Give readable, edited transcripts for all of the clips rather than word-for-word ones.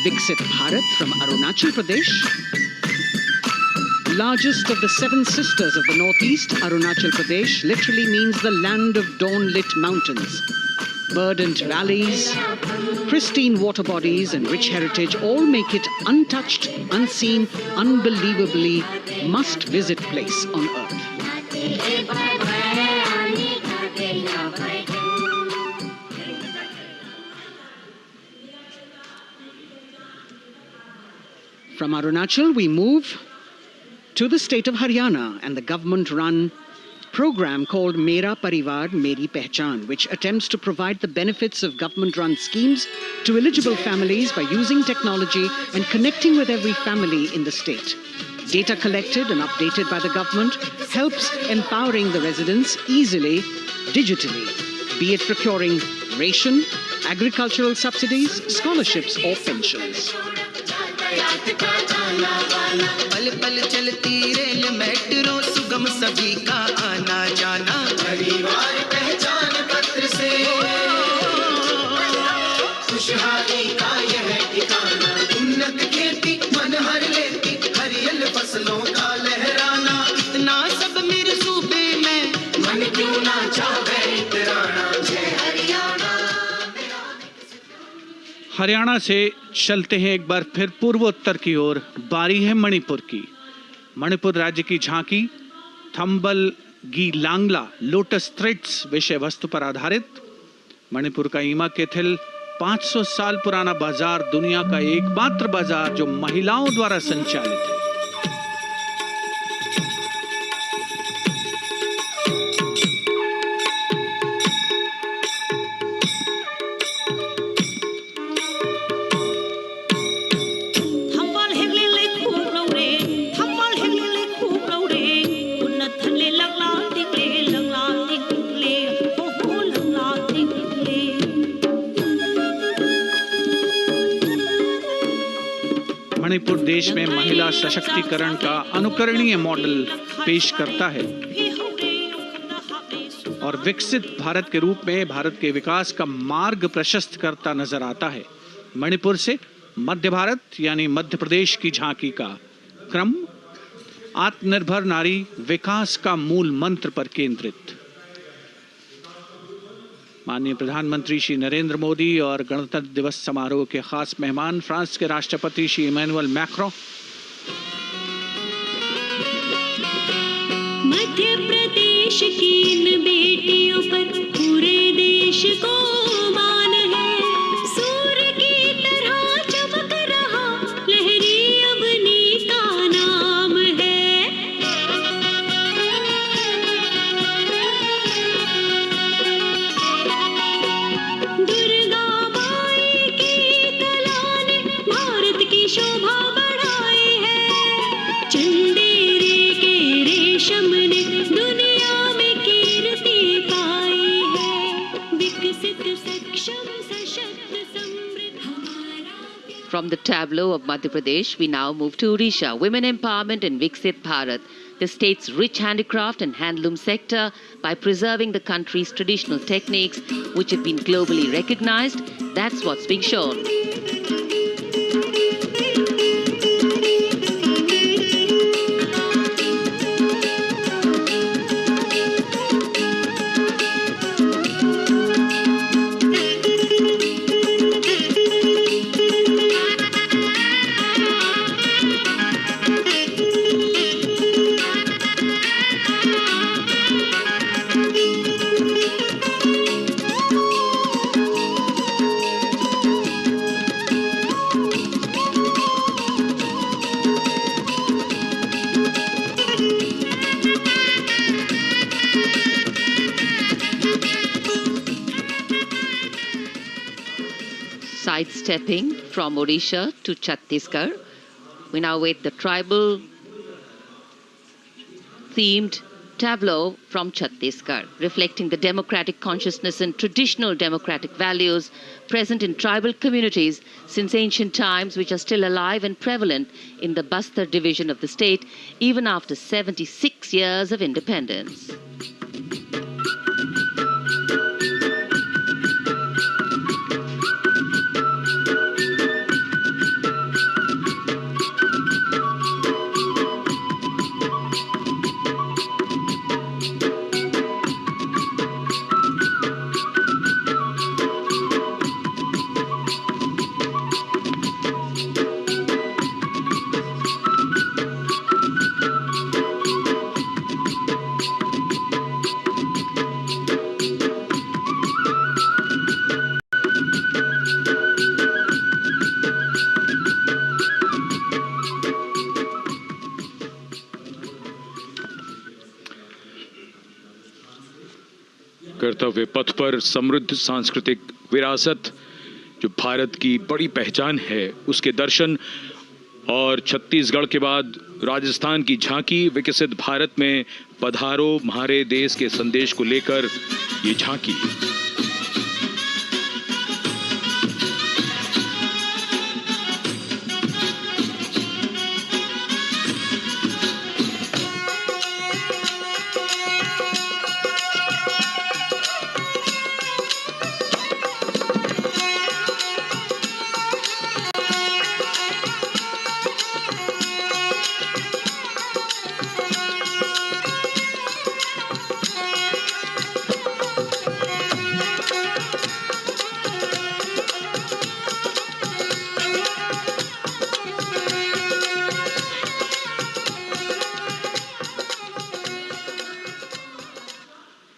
Viksit Bharat from Arunachal Pradesh. Largest of the 7 sisters of the Northeast, Arunachal Pradesh literally means the land of dawn-lit mountains. Verdant valleys, pristine water bodies and rich heritage all make it untouched, unseen, unbelievably must-visit place on earth. From Arunachal, we move to the state of Haryana and the government-run program called Mera Parivar Meri Pehchan, which attempts to provide the benefits of government-run schemes to eligible families by using technology and connecting with every family in the state. Data collected and updated by the government helps empowering the residents easily, digitally, be it procuring ration, agricultural subsidies, scholarships or pensions. पल पल चलती rail metro सुगम सभी का आना जाना परिवार पहचान पत्र से खुशहाली का यह ठिकाना उन्नत खेती मन हर लेती हरियल फसलों का लहराना इतना सब मेरे सूबे में मन क्यों ना चाहे इतराना जय हरियाणा। हरियाणा से चलते हैं एक बार फिर पूर्वोत्तर की ओर। बारी है मणिपुर की। मणिपुर राज्य की झांकी थंबल गी लांगला लोटस थ्रेड्स विषय वस्तु पर आधारित। मणिपुर का ईमा केथिल 500 साल पुराना बाजार दुनिया का एकमात्र बाजार जो महिलाओं द्वारा संचालित है। मणिपुर देश में महिला सशक्तिकरण का अनुकरणीय मॉडल पेश करता है और विकसित भारत के रूप में भारत के विकास का मार्ग प्रशस्त करता नजर आता है। मणिपुर से मध्य भारत यानी मध्य प्रदेश की झांकी का क्रम आत्मनिर्भर नारी विकास का मूल मंत्र पर केंद्रित। माननीय प्रधानमंत्री श्री नरेंद्र मोदी और गणतंत्र दिवस समारोह के खास मेहमान फ्रांस के राष्ट्रपति श्री इमैनुअल मैक्रों। मध्य प्रदेश की इन बेटियों पर पूरे देश को मान है। सूर्य की तरह चमक रहा लहरी अवनी का नाम है। दुर्गा माई की कला ने भारत की शोभा बढ़ाई है। चंदेरी के रेशम ने दुनिया में कीर्ति पाई है। विकसित सक्षम सशक्त समृद्ध हमारा। From the tableau of Madhya Pradesh, we now move to Odisha. Women empowerment in Viksit Bharat, the state's rich handicraft and handloom sector, by preserving the country's traditional techniques, which have been globally recognized. That's what's being shown. Sidestepping from Odisha to Chhattisgarh, we now wait the tribal themed tableau from Chhattisgarh, reflecting the democratic consciousness and traditional democratic values present in tribal communities since ancient times, which are still alive and prevalent in the Bastar division of the state, even after 76 years of independence. कर्तव्य पथ पर समृद्ध सांस्कृतिक विरासत जो भारत की बड़ी पहचान है उसके दर्शन, और छत्तीसगढ़ के बाद राजस्थान की झांकी विकसित भारत में पधारो म्हारे देश के संदेश को लेकर ये झांकी।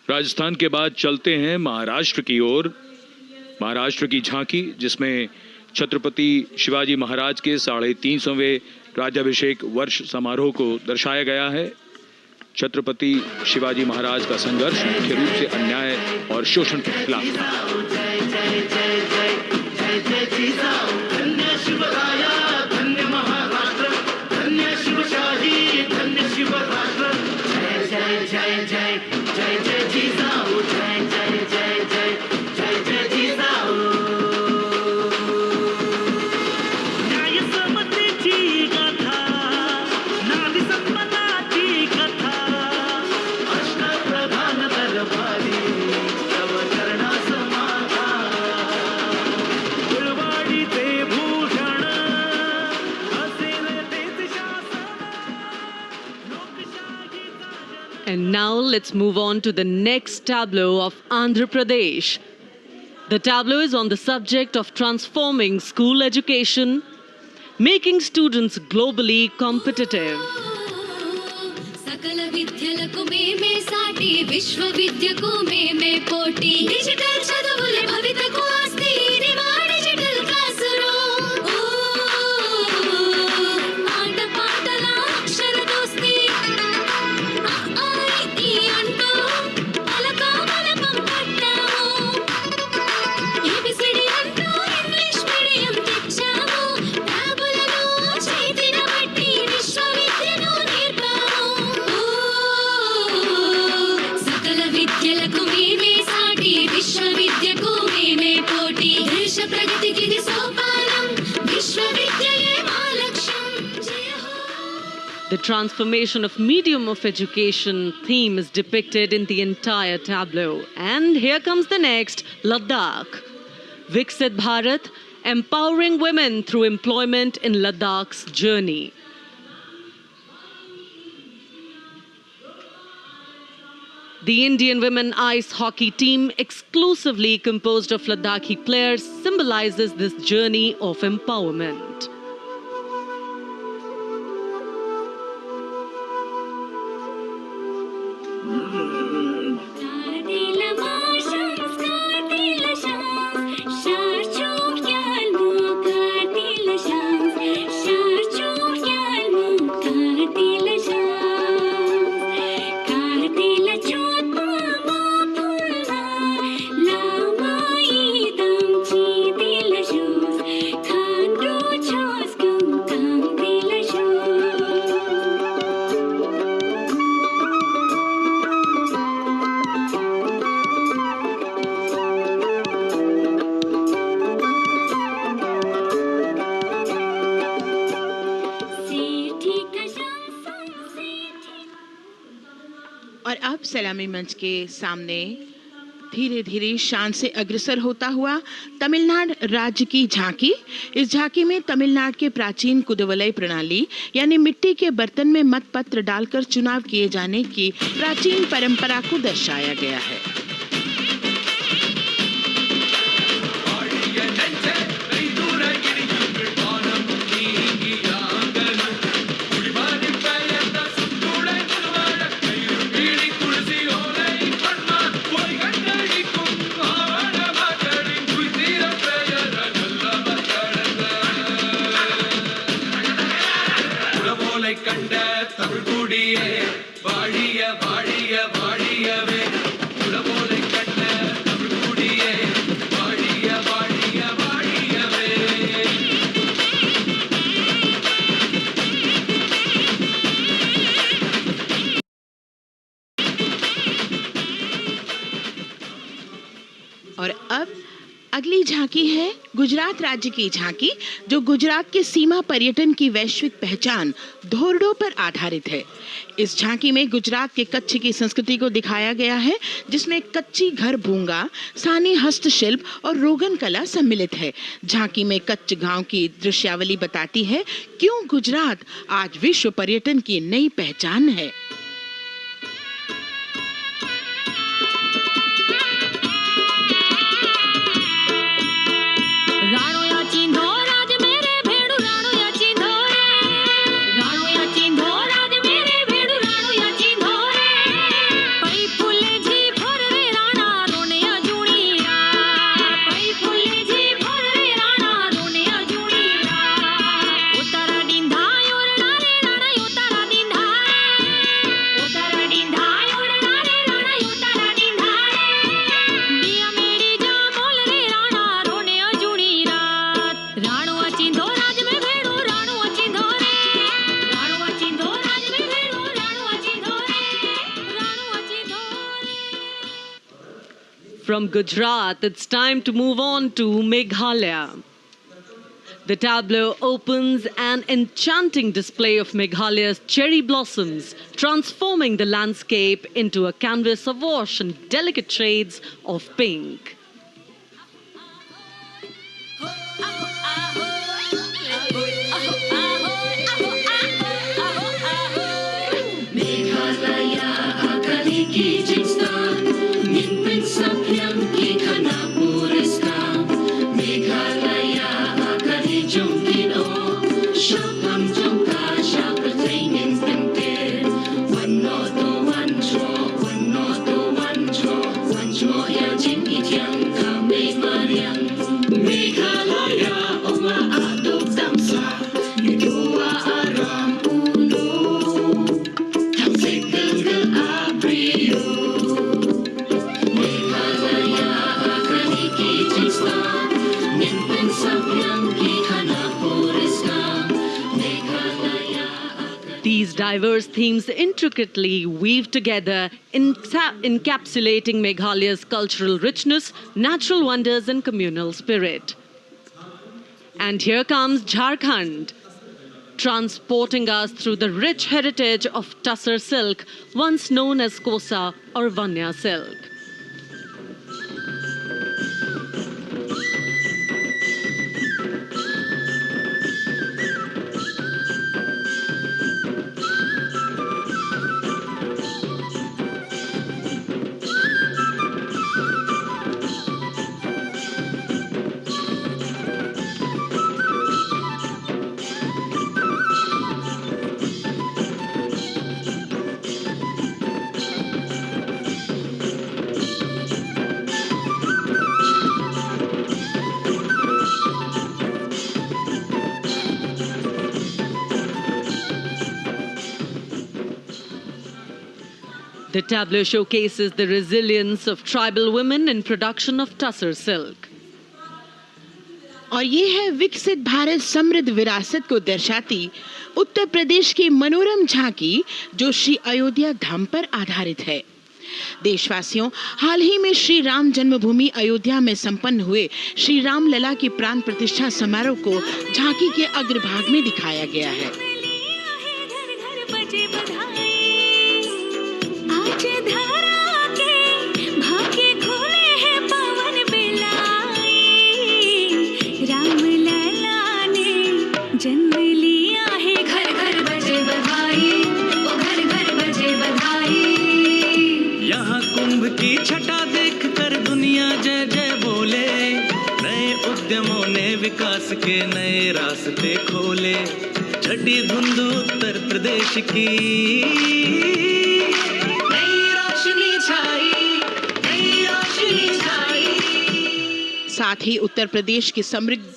राजस्थान के बाद चलते हैं महाराष्ट्र की ओर। महाराष्ट्र की झांकी जिसमें छत्रपति शिवाजी महाराज के 350वें राज्याभिषेक वर्ष समारोह को दर्शाया गया है। छत्रपति शिवाजी महाराज का संघर्ष मुख्य रूप से अन्याय और शोषण के खिलाफ था। And now let's move on to the next tableau of Andhra Pradesh. The tableau is on the subject of transforming school education, making students globally competitive. सकल विद्यలకు మేమే సాటి విశ్వవిద్యకు మేమే పోటీ డిజిటల్ చదువులే భవితకు ఆస్తి ఇది మా డిజిటల్ క్లాస్ రూమ్ పాట పాటల అక్షర దోస్తి ఈ అంటూ పలక బలపం పట్టాము ఏబిసిడి అంటూ ఇంగ్లీష్ మీడియం తెచ్చాము ట్యాబులలో చేతిన బట్టి విశ్వవిద్యను నేర్పాము సకల విద్యలకు మేమే సాటి విశ్వవిద్యకు మేమే పోటీ దేశ ప్రగతికి ఇది సోపానం విశ్వవిద్యయే మా లక్ష్యం జయ హో. The transformation of medium of education theme is depicted in the entire tableau. And here comes the next, Ladakh. Viksit Bharat, empowering women through employment in Ladakh's journey. The Indian women ice hockey team, exclusively composed of Ladakhi players, symbolizes this journey of empowerment. Kartila marshals, kartila shams, sharchuk yalmu, kartila shams, sharchuk yalmu, kartila shams, kartila chotma mapulna, lama idam chidila shoes, khandro choskum kamdila shoes. और अब सलामी मंच के सामने धीरे धीरे शान से अग्रसर होता हुआ तमिलनाडु राज्य की झांकी। इस झांकी में तमिलनाडु के प्राचीन कुदवलय प्रणाली यानी मिट्टी के बर्तन में मतपत्र डालकर चुनाव किए जाने की प्राचीन परंपरा को दर्शाया गया है। கண்ட தமிழ்குடியே வாழிய வாழிய வாழியவே குலபோலை கண்ட और अब अगली झांकी है गुजरात राज्य की झांकी, जो गुजरात के सीमा पर्यटन की वैश्विक पहचान धोरडो पर आधारित है। इस झांकी में गुजरात के कच्छ की संस्कृति को दिखाया गया है, जिसमें कच्ची घर भूंगा, स्थानीय हस्तशिल्प और रोगन कला सम्मिलित है। झांकी में कच्छ गांव की दृश्यावली बताती है क्यों गुजरात आज विश्व पर्यटन की नई पहचान है। From Gujarat, it's time to move on to Meghalaya. The tableau opens an enchanting display of Meghalaya's cherry blossoms, transforming the landscape into a canvas awash in delicate shades of pink. These diverse themes intricately weave together, encapsulating Meghalaya's cultural richness, natural wonders, and communal spirit. And here comes Jharkhand, transporting us through the rich heritage of Tussar silk, once known as Kosa or Vanya silk. The tableau showcases the resilience of tribal women in production of Tussar silk. और ये है विकसित भारत समृद्ध विरासत को दर्शाती उत्तर प्रदेश की मनोरम झांकी, जो श्री अयोध्या धाम पर आधारित है। देशवासियों, हाल ही में श्री राम जन्मभूमि अयोध्या में संपन्न हुए श्री राम लला की प्राण प्रतिष्ठा समारोह को झांकी के अग्रभाग में दिखाया गया है। जन्म लिया है, घर घर बजे बधाई, ओ घर घर बजे बधाई। यहाँ कुंभ की छटा देख कर दुनिया जय जय बोले, नए उद्यमों ने विकास के नए रास्ते खोले। छठी धुंध उत्तर प्रदेश की नई रोशनी छाई, नई रोशनी छाई। साथ ही उत्तर प्रदेश की समृद्ध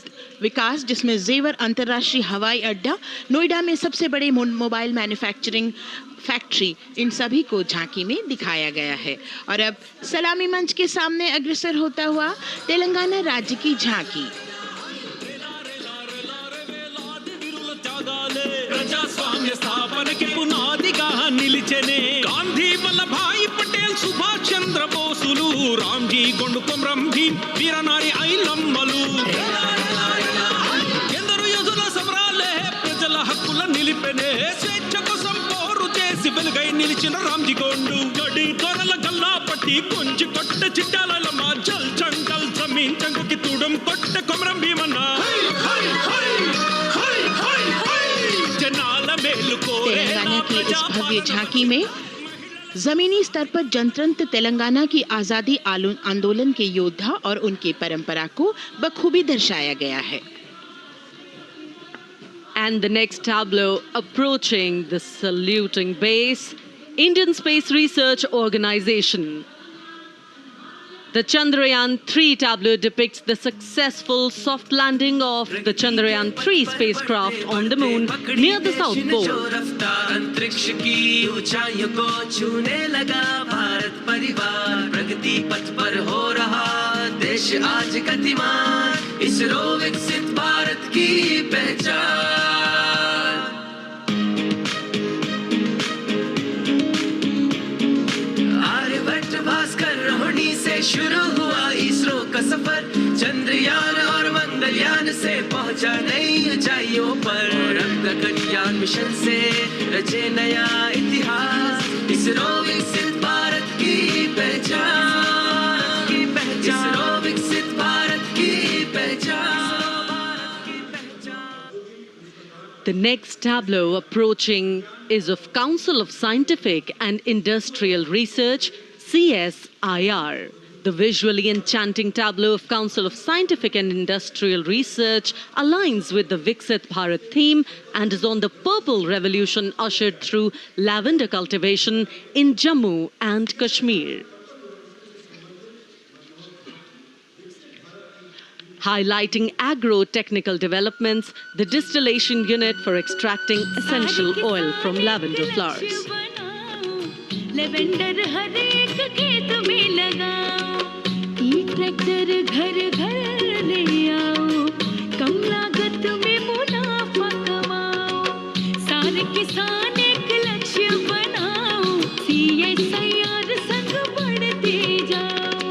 विकास, जिसमें जेवर अंतर्राष्ट्रीय हवाई अड्डा, नोएडा में सबसे बड़े मोबाइल मैन्युफैक्चरिंग फैक्ट्री, इन सभी को झांकी में दिखाया गया है। और अब सलामी मंच के सामने अग्रसर होता हुआ तेलंगाना राज्य की झांकी। ప్రజాస్వామ్య స్థాపనకి పునాదిగా నిలిచెనే గాంధీ వల్లభాయ్ పటేల్ సుభాష్ చంద్ర బోసులు రామ్జీ గొండు కొమరం భీం వీరనారి ఐలమ్మలు ఎందరు యోధుల సమరాలే ప్రజల హక్కుల నిలిపెనే స్వేచ్ఛ కోసం పోరు చేసి వెలుగై నిలిచిన రామ్జీ గొండు గడి కొరల గల్లా పట్టి కొంచి కొట్ట చిట్టాలమ్మ జల్ జంగల్ జమీన్ జంగుకి తూడం కొట్ట కొమరం భీమన్న జనాల మేలు కోరే तेलंगाना की इस भव्य झांकी में जमीनी स्तर पर जनतंत्र तेलंगाना की आजादी आंदोलन के योद्धा और उनकी परंपरा को बखूबी दर्शाया गया है. And the next tableau approaching the saluting base, Indian Space Research Organization. The Chandrayaan-3 tableau depicts the successful soft landing of the Chandrayaan-3 spacecraft on the moon near the South Pole. अंतरिक्ष की ऊंचाइयों को छूने लगा भारत परिवार प्रगति पथ पर हो रहा देश आज गतिमान इसरो विकसित भारत की पहचान आर्यभट्ट भास्कर रोहिणी से शुरू हुआ इसरो का सफर चंद्रयान और मंगलयान से पहुंचा नई ऊंचाइयों पर गगनयान मिशन से रचे नया इतिहास इसरो विकसित भारत की पहचान इसरो विकसित भारत की पहचान. The next tableau approaching is of Council of Scientific and Industrial Research, CSIR. The visually enchanting tableau of Council of Scientific and Industrial Research aligns with the Viksit Bharat theme and is on the Purple Revolution ushered through lavender cultivation in Jammu and Kashmir. Highlighting agro-technical developments, the distillation unit for extracting essential oil from lavender flowers. Lavender हर एक खेत में लगाओ ई tractor घर घर ले आओ कम लागत में मुनाफा कमाओ सारे किसान एक लक्ष्य बनाओ CSIR संग बढ़ते जाओ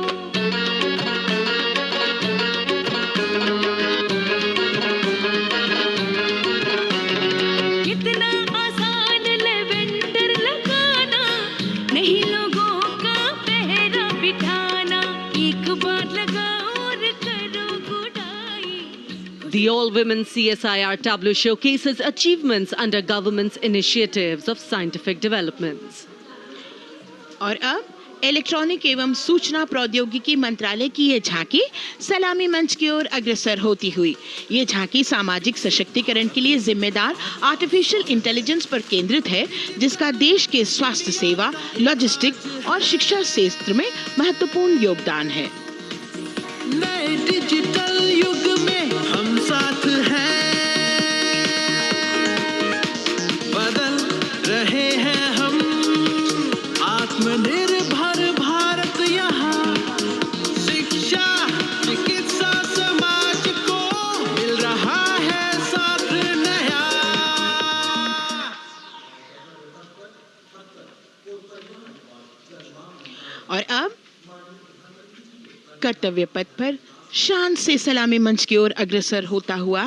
कितना आसान लेवेंडर लगाना नहीं लोगों का पहरा बिठाना एक बार लगाओ और करो गुडाई. The all-women CSIR tableau showcases achievements under government's initiatives of scientific developments. और अब इलेक्ट्रॉनिक एवं सूचना प्रौद्योगिकी मंत्रालय की ये झांकी सलामी मंच की ओर अग्रसर होती हुई. ये झांकी सामाजिक सशक्तिकरण के लिए जिम्मेदार आर्टिफिशियल इंटेलिजेंस पर केंद्रित है जिसका देश के स्वास्थ्य सेवा, लॉजिस्टिक और शिक्षा क्षेत्र में महत्वपूर्ण योगदान है. नए डिजिटल युग में हम साथ हैं बदल रहे हैं हम आत्मनिर्भर भारत यहाँ शिक्षा चिकित्सा समाज को मिल रहा है साथ नया. और अब कर्तव्य पथ पर शान से सलामी मंच की ओर अग्रसर होता हुआ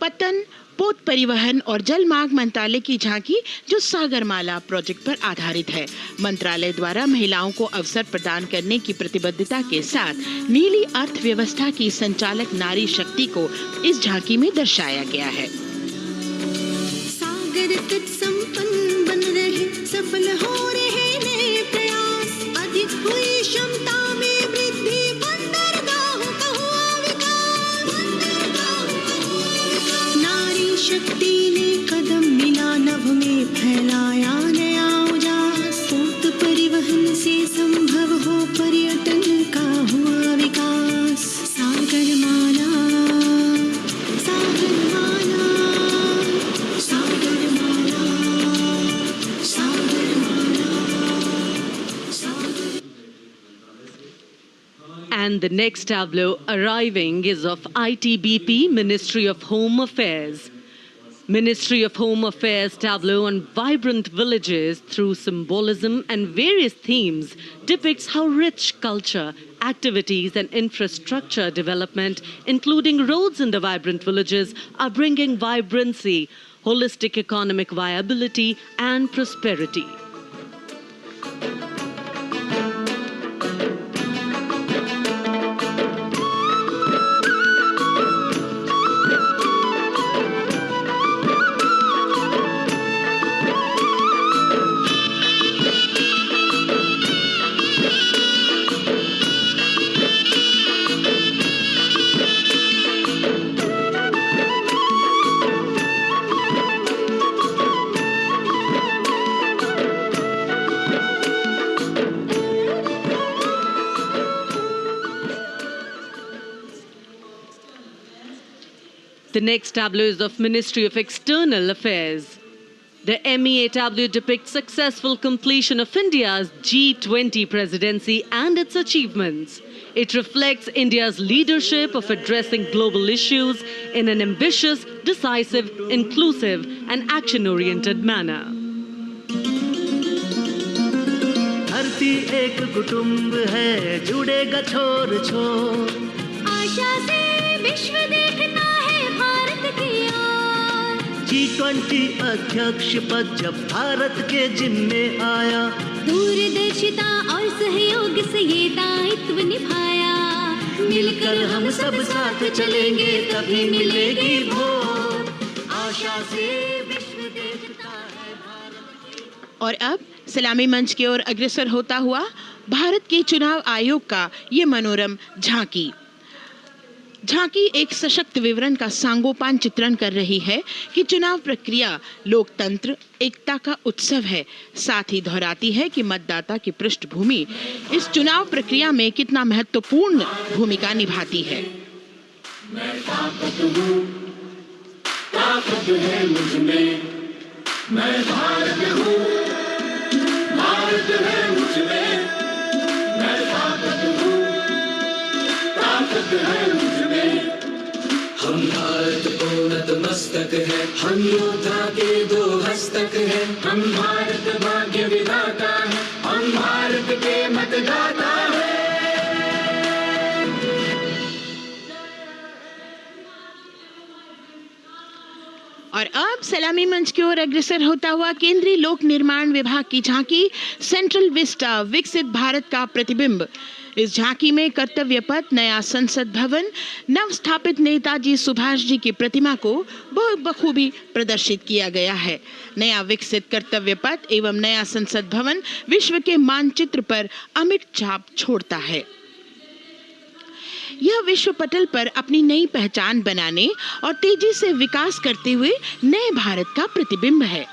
पतन, पोत परिवहन और जल मार्ग मंत्रालय की झांकी जो सागरमाला प्रोजेक्ट पर आधारित है. मंत्रालय द्वारा महिलाओं को अवसर प्रदान करने की प्रतिबद्धता के साथ नीली अर्थव्यवस्था की संचालक नारी शक्ति को इस झांकी में दर्शाया गया है. सागर तट संपन्न बन रहे सफल हो रहे नए प्रयास अधिक हुई क्षमता में वृद्धि बंदरगाहों का हुआ विकास नारी शक्ति ने कदम मिला नभ में फैलाया नया उजास पोत परिवहन से संभव हो पर्यटन का हुआ विकास Sagarmala Sagarmala Sagarmala Sagarmala And the next tableau arriving is of ITBP, Ministry of Home Affairs. Ministry of Home Affairs tableau on vibrant villages through symbolism and various themes depicts how rich culture, activities and infrastructure development, including roads in the vibrant villages, are bringing vibrancy, holistic economic viability and prosperity. The next tableau is of Ministry of External Affairs. The MEA tableau depicts successful completion of India's G20 presidency and its achievements. It reflects India's leadership of addressing global issues in an ambitious, decisive, inclusive and action-oriented manner. धरती एक कुटुंब है, जुड़ेगा छोर छोर। आशा से विश्व देखता है भारत की ओर। G20 अध्यक्ष पद जब भारत के जिम्मे आया, दूरदर्शिता और सहयोग से ये दायित्व निभाया। मिलकर हम सब साथ चलेंगे तभी मिलेगी भोर। आशा से विश्व देखता है भारत की। और अब सलामी मंच की ओर अग्रसर होता हुआ भारत के चुनाव आयोग का ये मनोरम झांकी। झांकी एक सशक्त विवरण का सांगोपान चित्रण कर रही है कि चुनाव प्रक्रिया लोकतंत्र एकता का उत्सव है। साथ ही दोहराती है कि मतदाता की पृष्ठभूमि इस चुनाव प्रक्रिया में कितना महत्वपूर्ण भूमिका निभाती है। मैं ताकत हूँ, ताकत है मुझ में, मैं भारत हूँ, भारत है मुझ में, मैं ताकत हूँ, ताकत है मुझ में। हम भारत को नतमस्तक है, हम योद्धा के दो हस्तक है, हम भारत भाग्य विधाता है, हम भारत के मतदाता है। और अब सलामी मंच की ओर अग्रसर होता हुआ केंद्रीय लोक निर्माण विभाग की झांकी सेंट्रल विस्टा विकसित भारत का प्रतिबिंब। इस झांकी में कर्तव्य पथ, नया संसद भवन, नव स्थापित नेताजी सुभाष जी की प्रतिमा को बहुत बखूबी प्रदर्शित किया गया है। नया विकसित कर्तव्य पथ एवं नया संसद भवन विश्व के मानचित्र पर अमिट छाप छोड़ता है। यह विश्व पटल पर अपनी नई पहचान बनाने और तेजी से विकास करते हुए नए भारत का प्रतिबिंब है।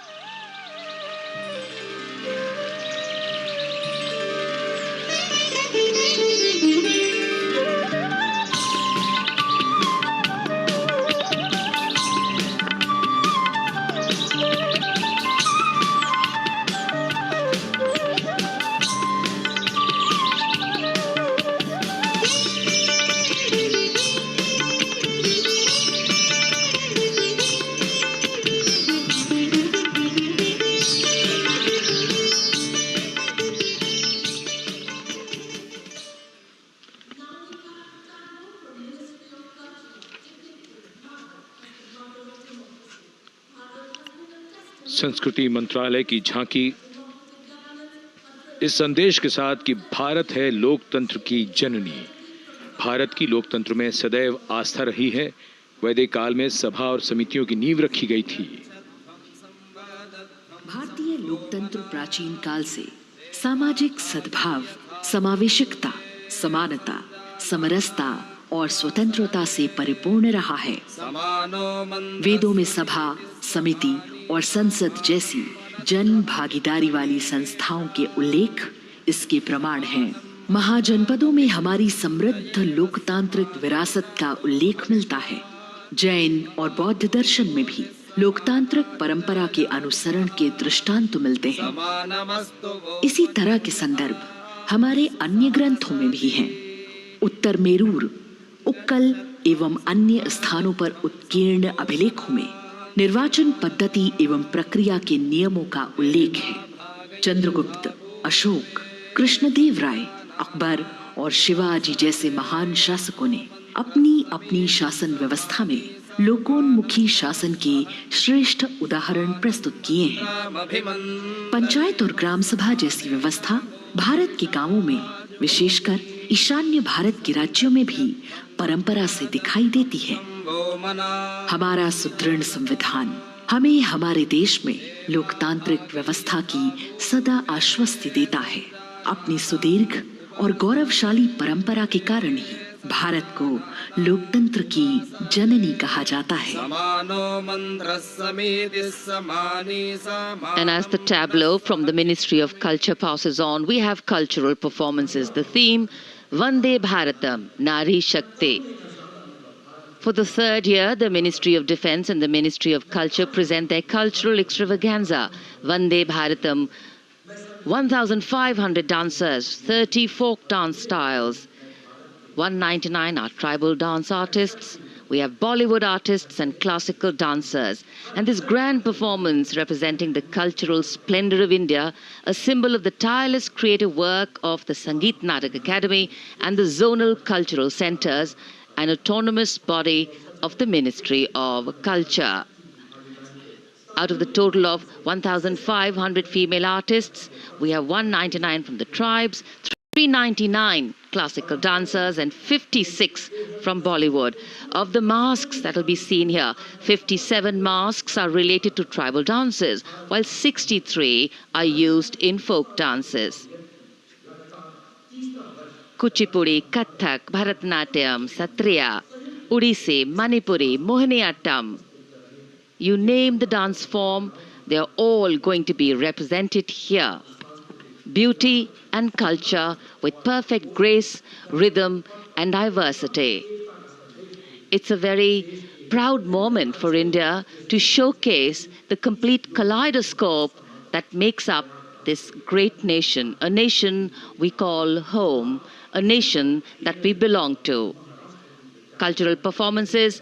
संस्कृति मंत्रालय की झांकी इस संदेश के साथ कि भारत है लोकतंत्र की जननी। भारत की लोकतंत्र में सदैव आस्था रही है। वैदिक काल में सभा और समितियों की नींव रखी गई थी। भारतीय लोकतंत्र प्राचीन काल से सामाजिक सद्भाव, समावेशकता, समानता, समरसता और स्वतंत्रता से परिपूर्ण रहा है। वेदों में सभा, समिति और संसद जैसी जन भागीदारी वाली संस्थाओं के उल्लेख इसके प्रमाण हैं। महाजनपदों में हमारी समृद्ध लोकतांत्रिक विरासत का उल्लेख मिलता है। जैन और बौद्ध दर्शन में भी लोकतांत्रिक परंपरा के अनुसरण के दृष्टांत मिलते हैं। इसी तरह के संदर्भ हमारे अन्य ग्रंथों में भी हैं। उत्तर मेरूर, उक्कल एवं अन्य स्थानों पर उत्कीर्ण अभिलेखों में निर्वाचन पद्धति एवं प्रक्रिया के नियमों का उल्लेख है। चंद्रगुप्त, अशोक, कृष्णदेव राय, अकबर और शिवाजी जैसे महान शासकों ने अपनी अपनी शासन व्यवस्था में लोकोन्मुखी शासन के श्रेष्ठ उदाहरण प्रस्तुत किए हैं। पंचायत और ग्राम सभा जैसी व्यवस्था भारत के गांवों में, विशेषकर ईशान्य भारत के राज्यों में भी परंपरा से दिखाई देती है। हमारा सुदृढ़ संविधान हमें हमारे देश में लोकतांत्रिक व्यवस्था की सदा आश्वस्ति देता है। अपनी सुदीर्घ और गौरवशाली परंपरा के कारण ही भारत को लोकतंत्र की जननी कहा जाता है। And as the tableau from the Ministry of Culture passes on, we have cultural performances. The theme, Vande Bharatam, Nari Shakti. For the third year, the Ministry of Defence and the Ministry of Culture present their cultural extravaganza, Vande Bharatam. 1,500 dancers, 30 folk dance styles, 199 are tribal dance artists. We have Bollywood artists and classical dancers. And this grand performance representing the cultural splendor of India, a symbol of the tireless creative work of the Sangeet Natak Academy and the zonal cultural centers, an autonomous body of the Ministry of Culture. Out of the total of 1,500 female artists, we have 199 from the tribes, 399 classical dancers and 56 from Bollywood. Of the masks that will be seen here, 57 masks are related to tribal dances, while 63 are used in folk dances. Kuchipudi, Kathak, Bharatanatyam, Satriya, Odissi, Manipuri, Mohiniyattam. You name the dance form, they are all going to be represented here. Beauty and culture with perfect grace, rhythm and diversity. It's a very proud moment for India to showcase the complete kaleidoscope that makes up this great nation, a nation we call home, a nation that we belong to. Cultural performances,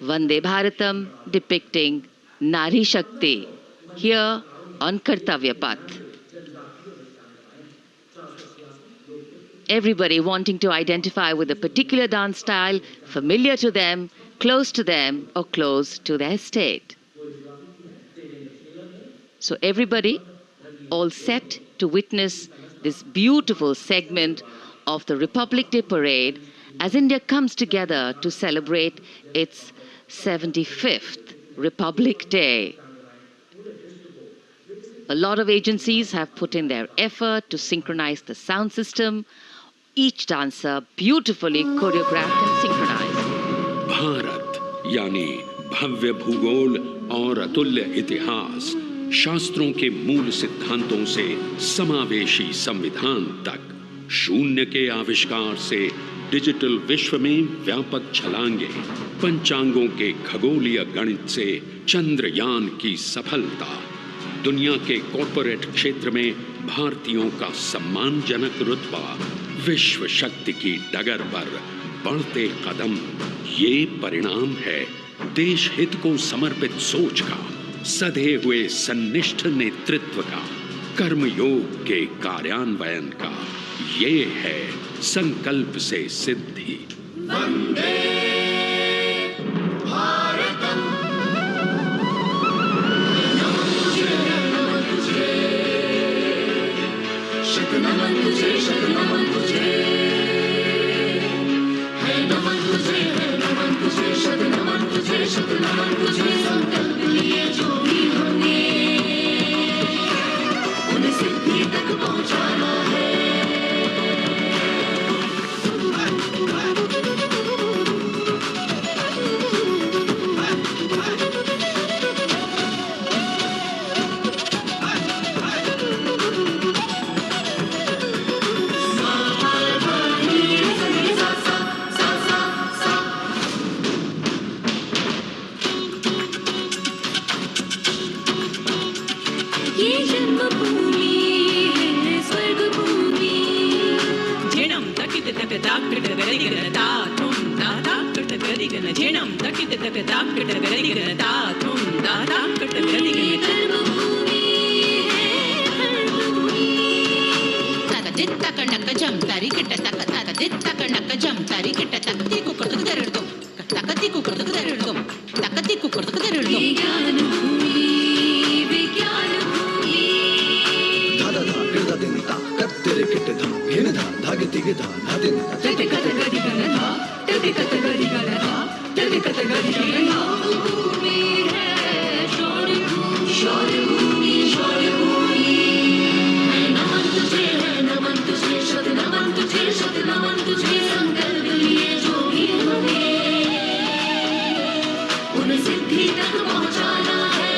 Vande Bharatam depicting Nari Shakti here on Kartavya Path. Everybody wanting to identify with a particular dance style, familiar to them, close to them, or close to their state. So everybody all set to witness this beautiful segment of the Republic Day Parade as India comes together to celebrate its 75th Republic Day. A lot of agencies have put in their effort to synchronize the sound system. Each dancer beautifully choreographed and synchronized. Bharat यानी भव्य भूगोल और अतुल्य इतिहास, शास्त्रों के मूल सिद्धांतों से समावेशी संविधान तक, शून्य के आविष्कार से डिजिटल विश्व में व्यापक छलांगे, पंचांगों के खगोलीय गणित से चंद्रयान की सफलता, दुनिया के कॉर्पोरेट क्षेत्र में भारतीयों का सम्मानजनक रुतबा, विश्व शक्ति की डगर पर बढ़ते कदम, ये परिणाम है देश हित को समर्पित सोच का, सधे हुए सन्निष्ठ नेतृत्व का, कर्मयोग के कार्यान्वयन का। ये है संकल्प से सिद्धि। वंदे भारतम, नमन तुझे, नमन तुझे, शत नमन तुझे, शत नमन तुझे, है नमन तुझे, है नमन तुझे, शत नमन तुझे, शत नमन तुझे। संकल्प लिए जो भी हमने उन्हें सिद्धि तक पहुंचाना है। झेणं तकित तक दाक डगरी गदा तुम तक जम तारी किट तक तक दित तक जम तारी किट तक ती कुकर तक दरड़दम तक ती कुकर तक दरड़दम तक ती कुकर तक दरड़दम विज्ञान भूमि धादा धा गिरदा दिन ता कत्तेरे किट धा घेन धा धागे तिगे धा धादिन धा तटे कत गरी गणना तटे कत गरी गणना तटे कत गरी गणना भूमि है शौर्य भूमि शौर्य भूमि है नमन तुझे शत नमन तुझे संकल्प लिए जो भी हमें उन्हें सिद्धि तक पहुंचाना है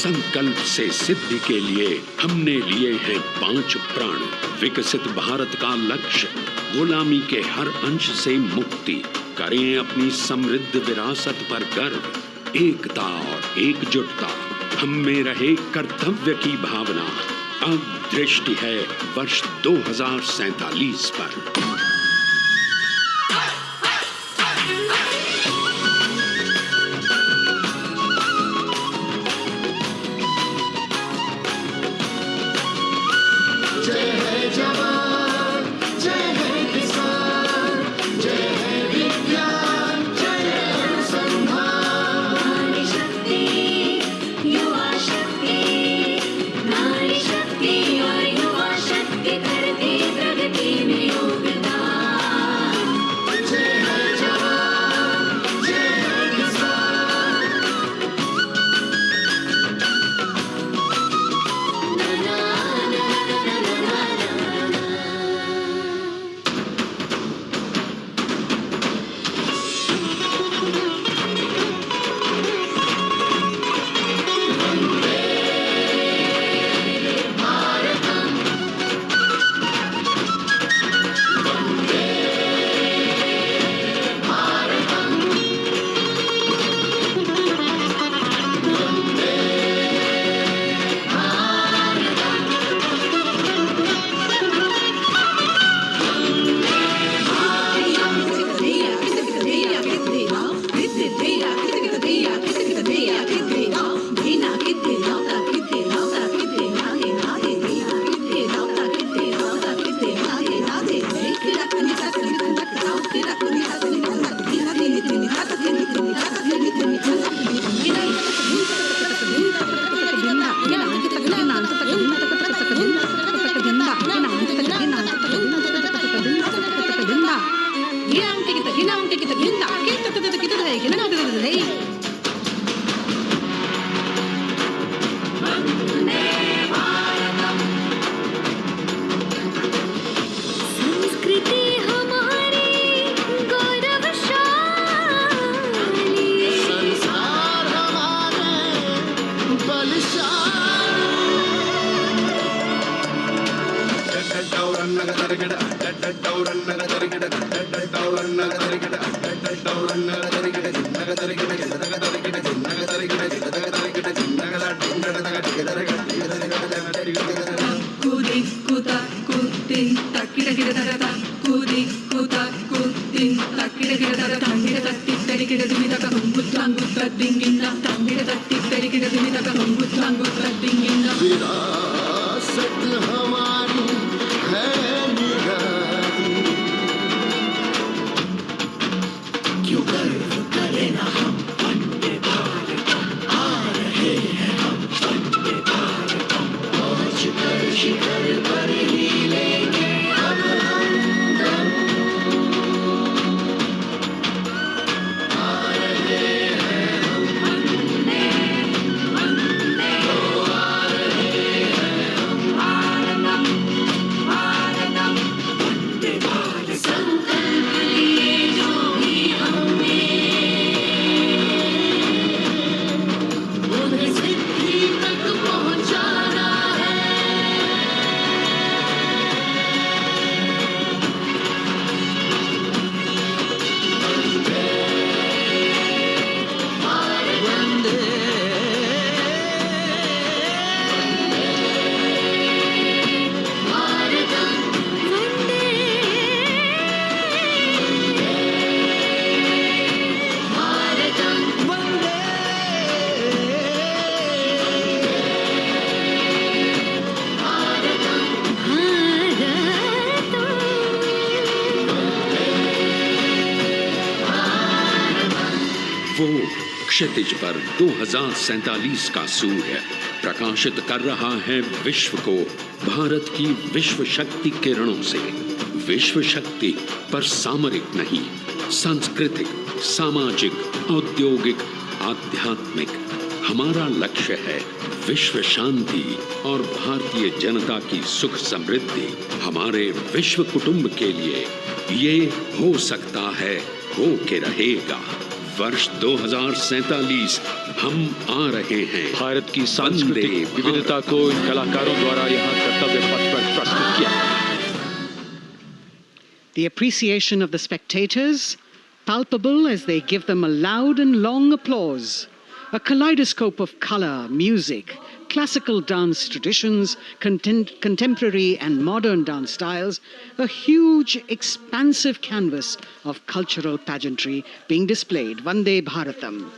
संकल्प से सिद्धि के लिए हमने लिए हैं 5 प्राण। विकसित भारत का लक्ष्य, गुलामी के हर अंश से मुक्ति, करें अपनी समृद्ध विरासत पर गर्व, एकता और एकजुटता, हम में रहे कर्तव्य की भावना। अब दृष्टि है वर्ष 2047 पर। जय है जवान, जय है किसान। विरासत हमारी है निराली, क्यों गर्व करें ना हम वंदे भारतम, आ रहे हैं हम वंदे भारतम, पहुंच कर शिखर पर ही लेंगे अब हम दम, आ रहे हैं हम वंदे वंदे, ओ आ रहे हैं हम भारतम भारतम, वंदे भारत संकल्प लिए जो भी हमने, उन्हें सिद्धि तक पहुंचाना है। वंदे भारतम भारतम वो क्षितिज पर 2047 का सूर्य प्रकाशित कर रहा है विश्व को भारत की विश्व शक्ति किरणों से। विश्व शक्ति पर सामरिक नहीं, सांस्कृतिक, सामाजिक, औद्योगिक, आध्यात्मिक। हमारा लक्ष्य है विश्व शांति और भारतीय जनता की सुख समृद्धि। हमारे विश्व कुटुंब के लिए ये हो सकता है, हो के रहेगा। वर्ष 2047 हम आ रहे हैं। भारत की सांस्कृतिक विविधता को इन कलाकारों द्वारा यहाँ कर्तव्य पथ पर प्रस्तुत किया। The appreciation of the spectators, palpable as they give them a loud and long applause. A kaleidoscope of color, music, classical dance traditions, contemporary and modern dance styles, a huge, expansive canvas of cultural pageantry being displayed, Vande Bharatam.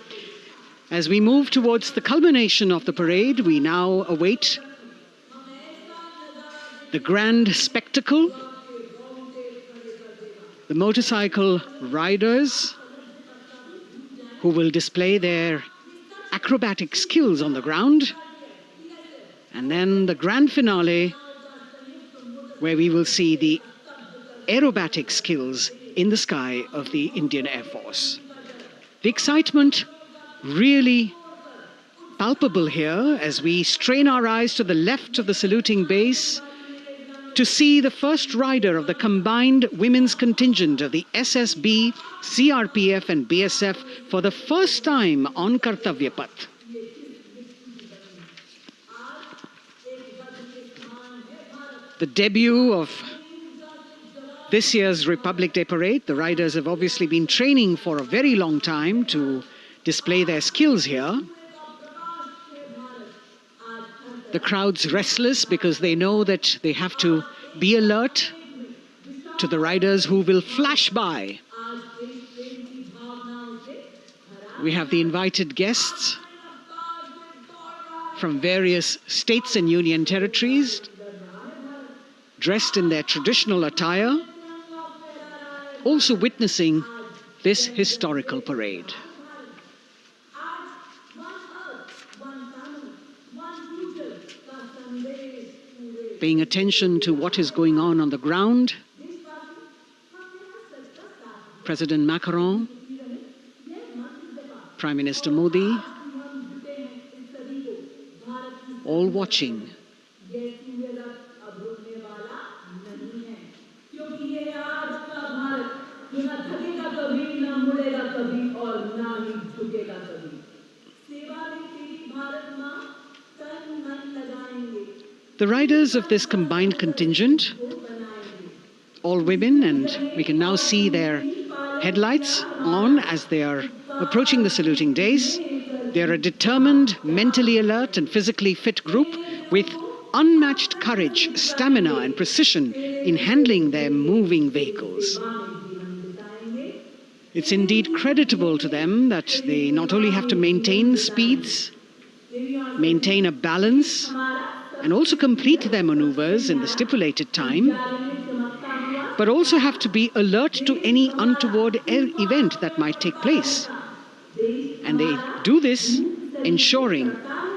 As we move towards the culmination of the parade, we now await the grand spectacle. The motorcycle riders who will display their acrobatic skills on the ground, and then the grand finale where we will see the aerobatic skills in the sky of the Indian Air Force. The excitement really palpable here as we strain our eyes to the left of the saluting base to see the first rider of the combined women's contingent of the SSB, CRPF and BSF for the first time on Kartavya Path. The debut of this year's Republic Day Parade. The riders have obviously been training for a very long time to display their skills here. The crowd's restless because they know that they have to be alert to the riders who will flash by. We have the invited guests from various states and union territories, dressed in their traditional attire, also witnessing this historical parade. Paying attention to what is going on the ground, President Macron, Prime Minister Modi, all watching. The riders of this combined contingent, all women, and we can now see their headlights on as they are approaching the saluting days. They are a determined, mentally alert and physically fit group with unmatched courage, stamina, and precision in handling their moving vehicles. It's indeed creditable to them that they not only have to maintain speeds, maintain a balance, and also complete their maneuvers in the stipulated time, but also have to be alert to any untoward event that might take place. And they do this ensuring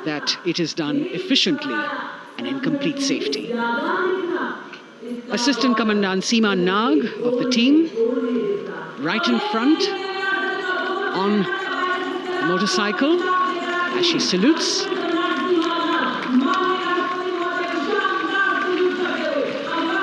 that it is done efficiently and in complete safety. Assistant Commandant Seema Nag of the team, right in front on a motorcycle as she salutes.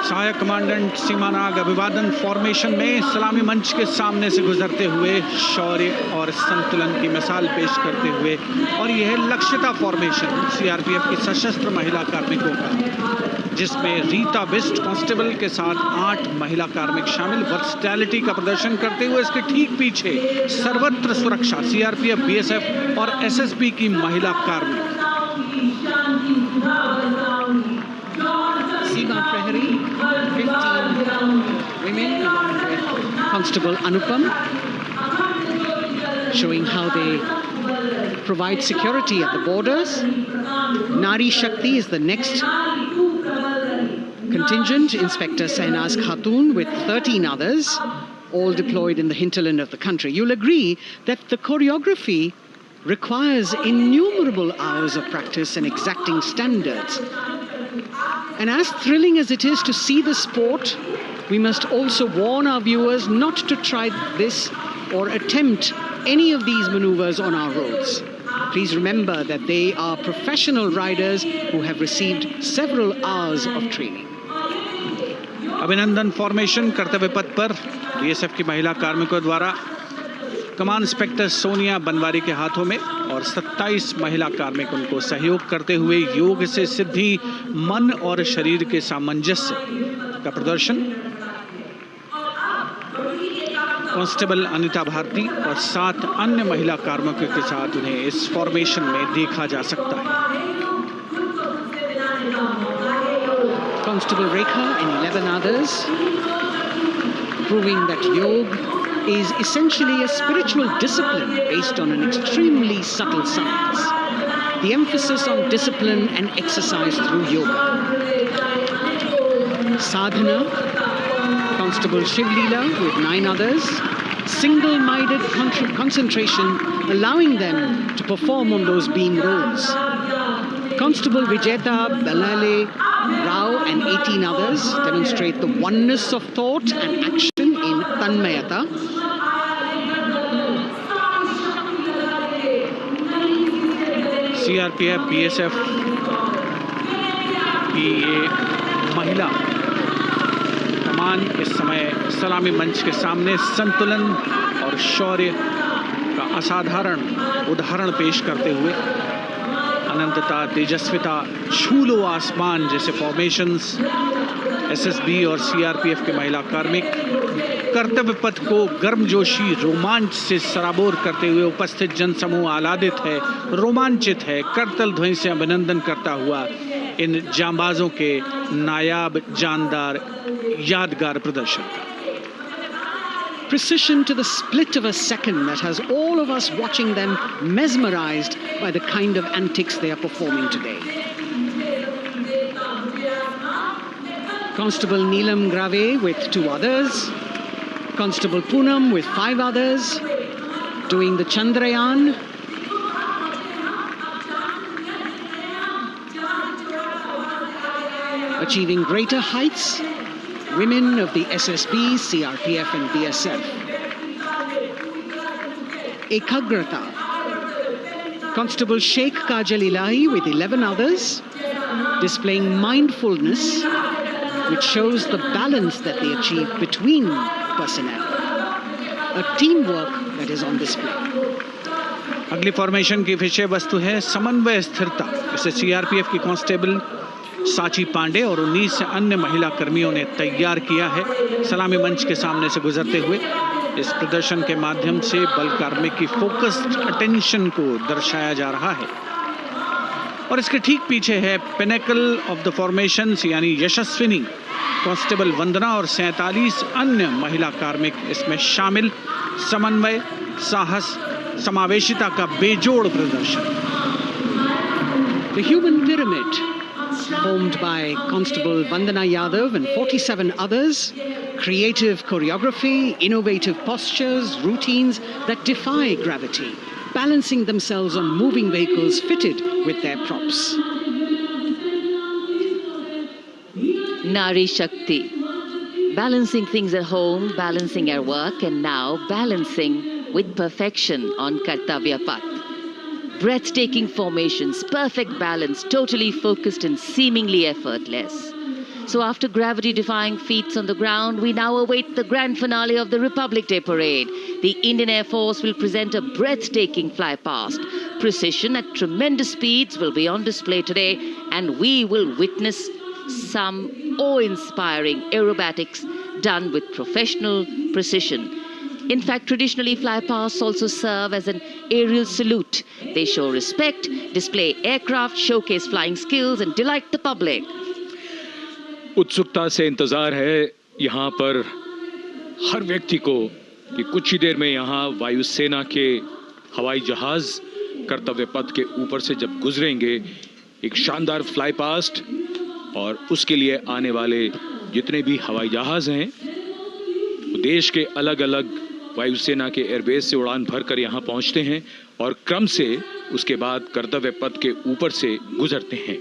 सहायक commandant सीमा नाग अभिवादन formation में सलामी मंच के सामने से गुजरते हुए शौर्य और संतुलन की मिसाल पेश करते हुए, और यह लक्ष्यता फॉर्मेशन सीआरपीएफ की सशस्त्र महिला कार्मिकों का, जिसमें रीता बिस्ट कांस्टेबल के साथ 8 महिला कार्मिक शामिल, वर्सटैलिटी का प्रदर्शन करते हुए इसके ठीक पीछे सर्वत्र सुरक्षा सीआरपीएफ, बीएसएफ और एसएसबी की महिला कार्मिक। Seema Prahari, 15 women along with Constable Anupam, showing how they provide security at the borders. Nari Shakti is the next contingent, Inspector Sainaz Khatun with 13 others, all deployed in the hinterland of the country. You'll agree that the choreography requires innumerable hours of practice and exacting standards. And as thrilling as it is to see the sport, we must also warn our viewers not to try this or attempt any of these maneuvers on our roads. Please remember that they are professional riders who have received several hours of training. अभिनंदन formation कर्तव्य पथ पर BSF की महिला कार्मिकों द्वारा कमान inspector Sonia Banwari के हाथों में, और 27 महिला कार्मिक उनको सहयोग करते हुए योग से सिद्धि, मन और शरीर के सामंजस्य का प्रदर्शन। कांस्टेबल अनिता भारती और 7 अन्य महिला कार्मिकों के साथ उन्हें इस फॉर्मेशन में देखा जा सकता है। Constable Rekha and 11 others, proving that yoga is essentially a spiritual discipline based on an extremely subtle science. The emphasis on discipline and exercise through yoga. Sadhana, Constable Shivlila with 9 others, single-minded concentration, allowing them to perform on those beam rolls. Constable Vijeta Balale Rao and 18 others demonstrate the oneness of thought and action in Tanmayata. CRPF, BSF की ये महिला कमान इस समय सलामी मंच के सामने संतुलन और शौर्य का असाधारण उदाहरण पेश करते हुए अनंतता, तेजस्विता, छू लो आसमान जैसे फॉर्मेशंस एसएसबी और सीआरपीएफ के महिला कार्मिक कर्तव्य पथ को गर्मजोशी रोमांच से सराबोर करते हुए उपस्थित जनसमूह आह्लादित है, रोमांचित है, करतल ध्वनि से अभिनंदन करता हुआ इन जांबाजों के नायाब, जानदार, यादगार प्रदर्शन का। Precision to the split of a second that has all of us watching them mesmerized by the kind of antics they are performing today. Constable Neelam Grave with 2 others, Constable Poonam with 5 others, doing the Chandrayaan. Achieving greater heights, women of the SSB, CRPF and BSF. Ekagrata. Constable Sheikh Kajal Ilahi with 11 others, displaying mindfulness, which shows the balance that they achieve between personnel. A teamwork that is on display. अगली formation की विषय वस्तु है समन्वय स्थिरता। इसे CRPF की constable साची पांडे और 19 अन्य महिला कर्मियों ने तैयार किया है। सलामी मंच के सामने से गुजरते हुए इस प्रदर्शन के माध्यम से बल कार्मिक की फोकस्ड अटेंशन को दर्शाया जा रहा है। और इसके ठीक पीछे है पिनेकल ऑफ द फॉर्मेशंस यानी यशस्विनी कांस्टेबल वंदना और 47 अन्य महिला कार्मिक इसमें शामिल। समन्वय, साहस, समावेशिता का बेजोड़ प्रदर्शन। The human pyramid, formed by Constable Vandana Yadav and 47 others, creative choreography, innovative postures, routines that defy gravity, balancing themselves on moving vehicles fitted with their props. Nari Shakti. Balancing things at home, balancing at work, and now balancing with perfection on Kartavya Path. Breathtaking formations, perfect balance, totally focused and seemingly effortless. So after gravity-defying feats on the ground, we now await the grand finale of the Republic Day Parade. The Indian Air Force will present a breathtaking fly-past. Precision at tremendous speeds will be on display today, and we will witness some awe-inspiring aerobatics done with professional precision. In fact, traditionally, flypasts also serve as an aerial salute. They show respect, display aircraft, showcase flying skills, and delight the public. उत्सुकता से इंतजार है यहाँ पर हर व्यक्ति को कि कुछ ही देर में यहाँ वायुसेना के हवाई जहाज कर्तव्य पथ के ऊपर से जब गुजरेंगे, एक शानदार फ्लाई पास्ट, और उसके लिए आने वाले जितने भी हवाई जहाज हैं वो देश के अलग अलग वायुसेना के एयरबेस से उड़ान भरकर यहाँ पहुँचते हैं और क्रम से उसके बाद कर्तव्य पथ के ऊपर से गुजरते हैं।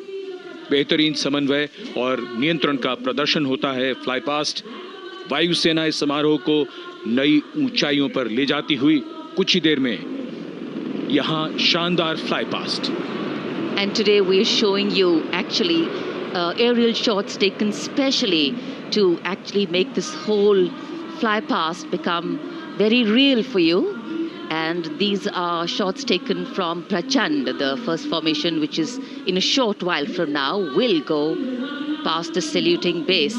बेहतरीन समन्वय और नियंत्रण का प्रदर्शन होता है। फ्लाई पास्ट वायुसेना इस समारोह को नई ऊंचाइयों पर ले जाती हुई कुछ ही देर में यहाँ शानदार fly past. And today we are showing you actually aerial shots taken specially to actually make this whole fly past become very real for you. And these are shots taken from Prachand, the first formation, which is in a short while from now will go past the saluting base.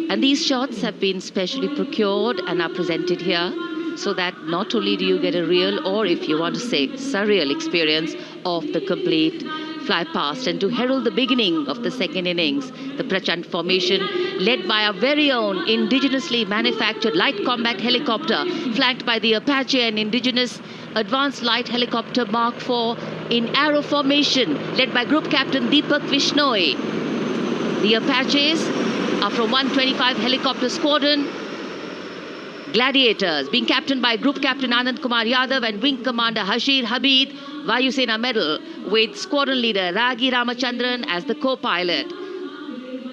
And these shots have been specially procured and are presented here so that not only do you get a real, or if you want to say surreal experience of the complete fly past, and to herald the beginning of the second innings, the Prachand formation led by our very own indigenously manufactured light combat helicopter flanked by the Apache and indigenous advanced light helicopter Mark IV in arrow formation led by Group Captain Deepak Vishnoi. The Apaches are from 125 helicopter squadron Gladiators, being captained by Group Captain Anand Kumar Yadav and Wing Commander Hashir Habib, Vayusena Medal, with Squadron Leader Ragi Ramachandran as the co-pilot.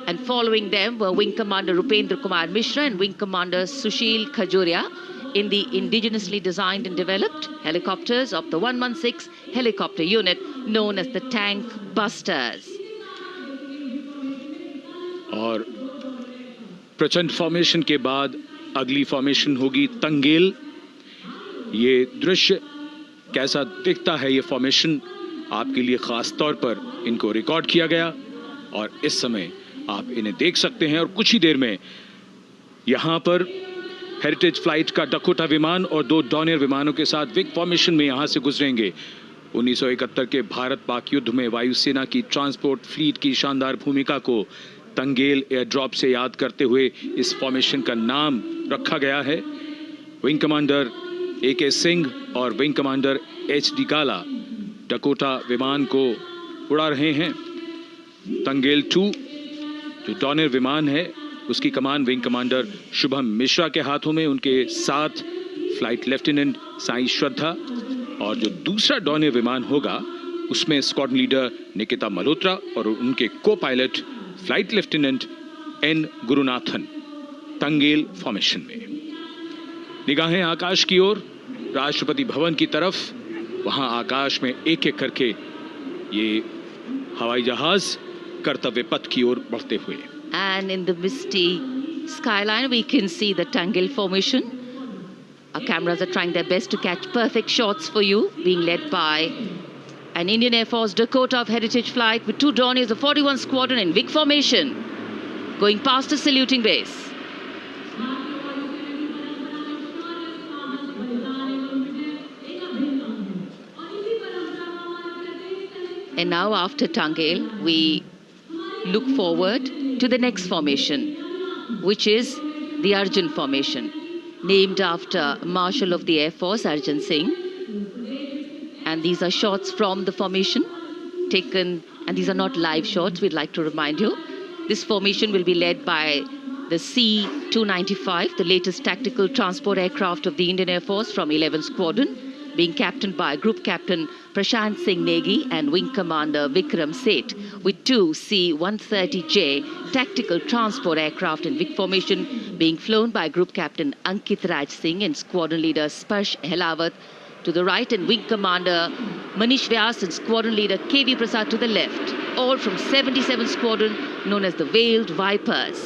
And following them were Wing Commander Rupendra Kumar Mishra and Wing Commander Sushil Khajuria in the indigenously designed and developed helicopters of the 116 helicopter unit known as the Tank Busters. और प्रचंड formation के बाद अगली formation होगी तंगेल। ये दृश्य कैसा दिखता है, ये फॉर्मेशन आपके लिए खास तौर पर इनको रिकॉर्ड किया गया और इस समय आप इन्हें देख सकते हैं। और कुछ ही देर में यहाँ पर हेरिटेज फ्लाइट का डकोटा विमान और 2 डॉनियर विमानों के साथ विग फॉर्मेशन में यहाँ से गुजरेंगे। 1971 के भारत पाक युद्ध में वायुसेना की ट्रांसपोर्ट फ्लीट की शानदार भूमिका को तंगेल एयर ड्रॉप से याद करते हुए इस फॉर्मेशन का नाम रखा गया है। विंग कमांडर AK सिंह और विंग कमांडर HD काला डकोटा विमान को उड़ा रहे हैं। तंगेल 2 जो डॉनियर विमान है उसकी कमान विंग कमांडर शुभम मिश्रा के हाथों में, उनके साथ फ्लाइट लेफ्टिनेंट साई श्रद्धा, और जो दूसरा डॉनियर विमान होगा उसमें स्क्वाड्रन लीडर निकिता मल्होत्रा और उनके को pilot flight lieutenant N Gurunathan. Tangail formation में निगाहें आकाश की ओर, राष्ट्रपति भवन की तरफ। वहां आकाश में एक एक करके ये हवाई जहाज कर्तव्य पथ की ओर बढ़ते हुए। And in the misty skyline we can see the Tangel formation. Our cameras are trying their best to catch perfect shots for you, being led by an Indian Air Force Dakota of Heritage Flight with 2 Dorniers of 41 Squadron in big formation, going past a saluting base. And now after Tangel, we look forward to the next formation, which is the Arjun formation, named after Marshal of the Air Force Arjun Singh. And these are shots from the formation taken, and these are not live shots, we'd like to remind you. This formation will be led by the C-295, the latest tactical transport aircraft of the Indian Air Force from 11th Squadron, being captained by Group Captain Prashant Singh Negi and Wing Commander Vikram Seth, with two C-130J tactical transport aircraft in Vic formation being flown by Group Captain Ankit Raj Singh and Squadron Leader Sparsh Helawat to the right, and Wing Commander Manish Vyas and Squadron Leader KV Prasad to the left, all from 77th Squadron, known as the Veiled Vipers.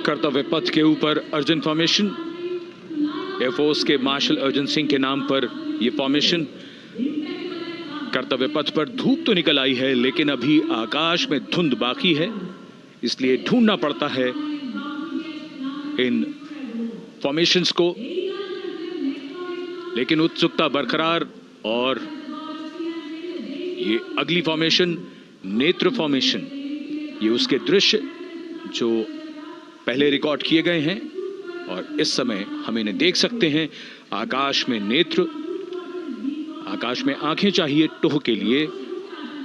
कर्तव्य पथ के ऊपर Arjun formation, air force के martial Arjun Singh के नाम पर ये formation. कर्तव्य पथ पर धूप तो निकल आई है, लेकिन अभी आकाश में धुंध बाकी है, इसलिए ढूंढना पड़ता है इन फॉर्मेशंस को। लेकिन उत्सुकता बरकरार, और ये अगली फॉर्मेशन नेत्र फॉर्मेशन, ये उसके दृश्य जो पहले रिकॉर्ड किए गए हैं, और इस समय हम इन्हें देख सकते हैं। आकाश में नेत्र, आकाश में आंखें चाहिए टोह के लिए।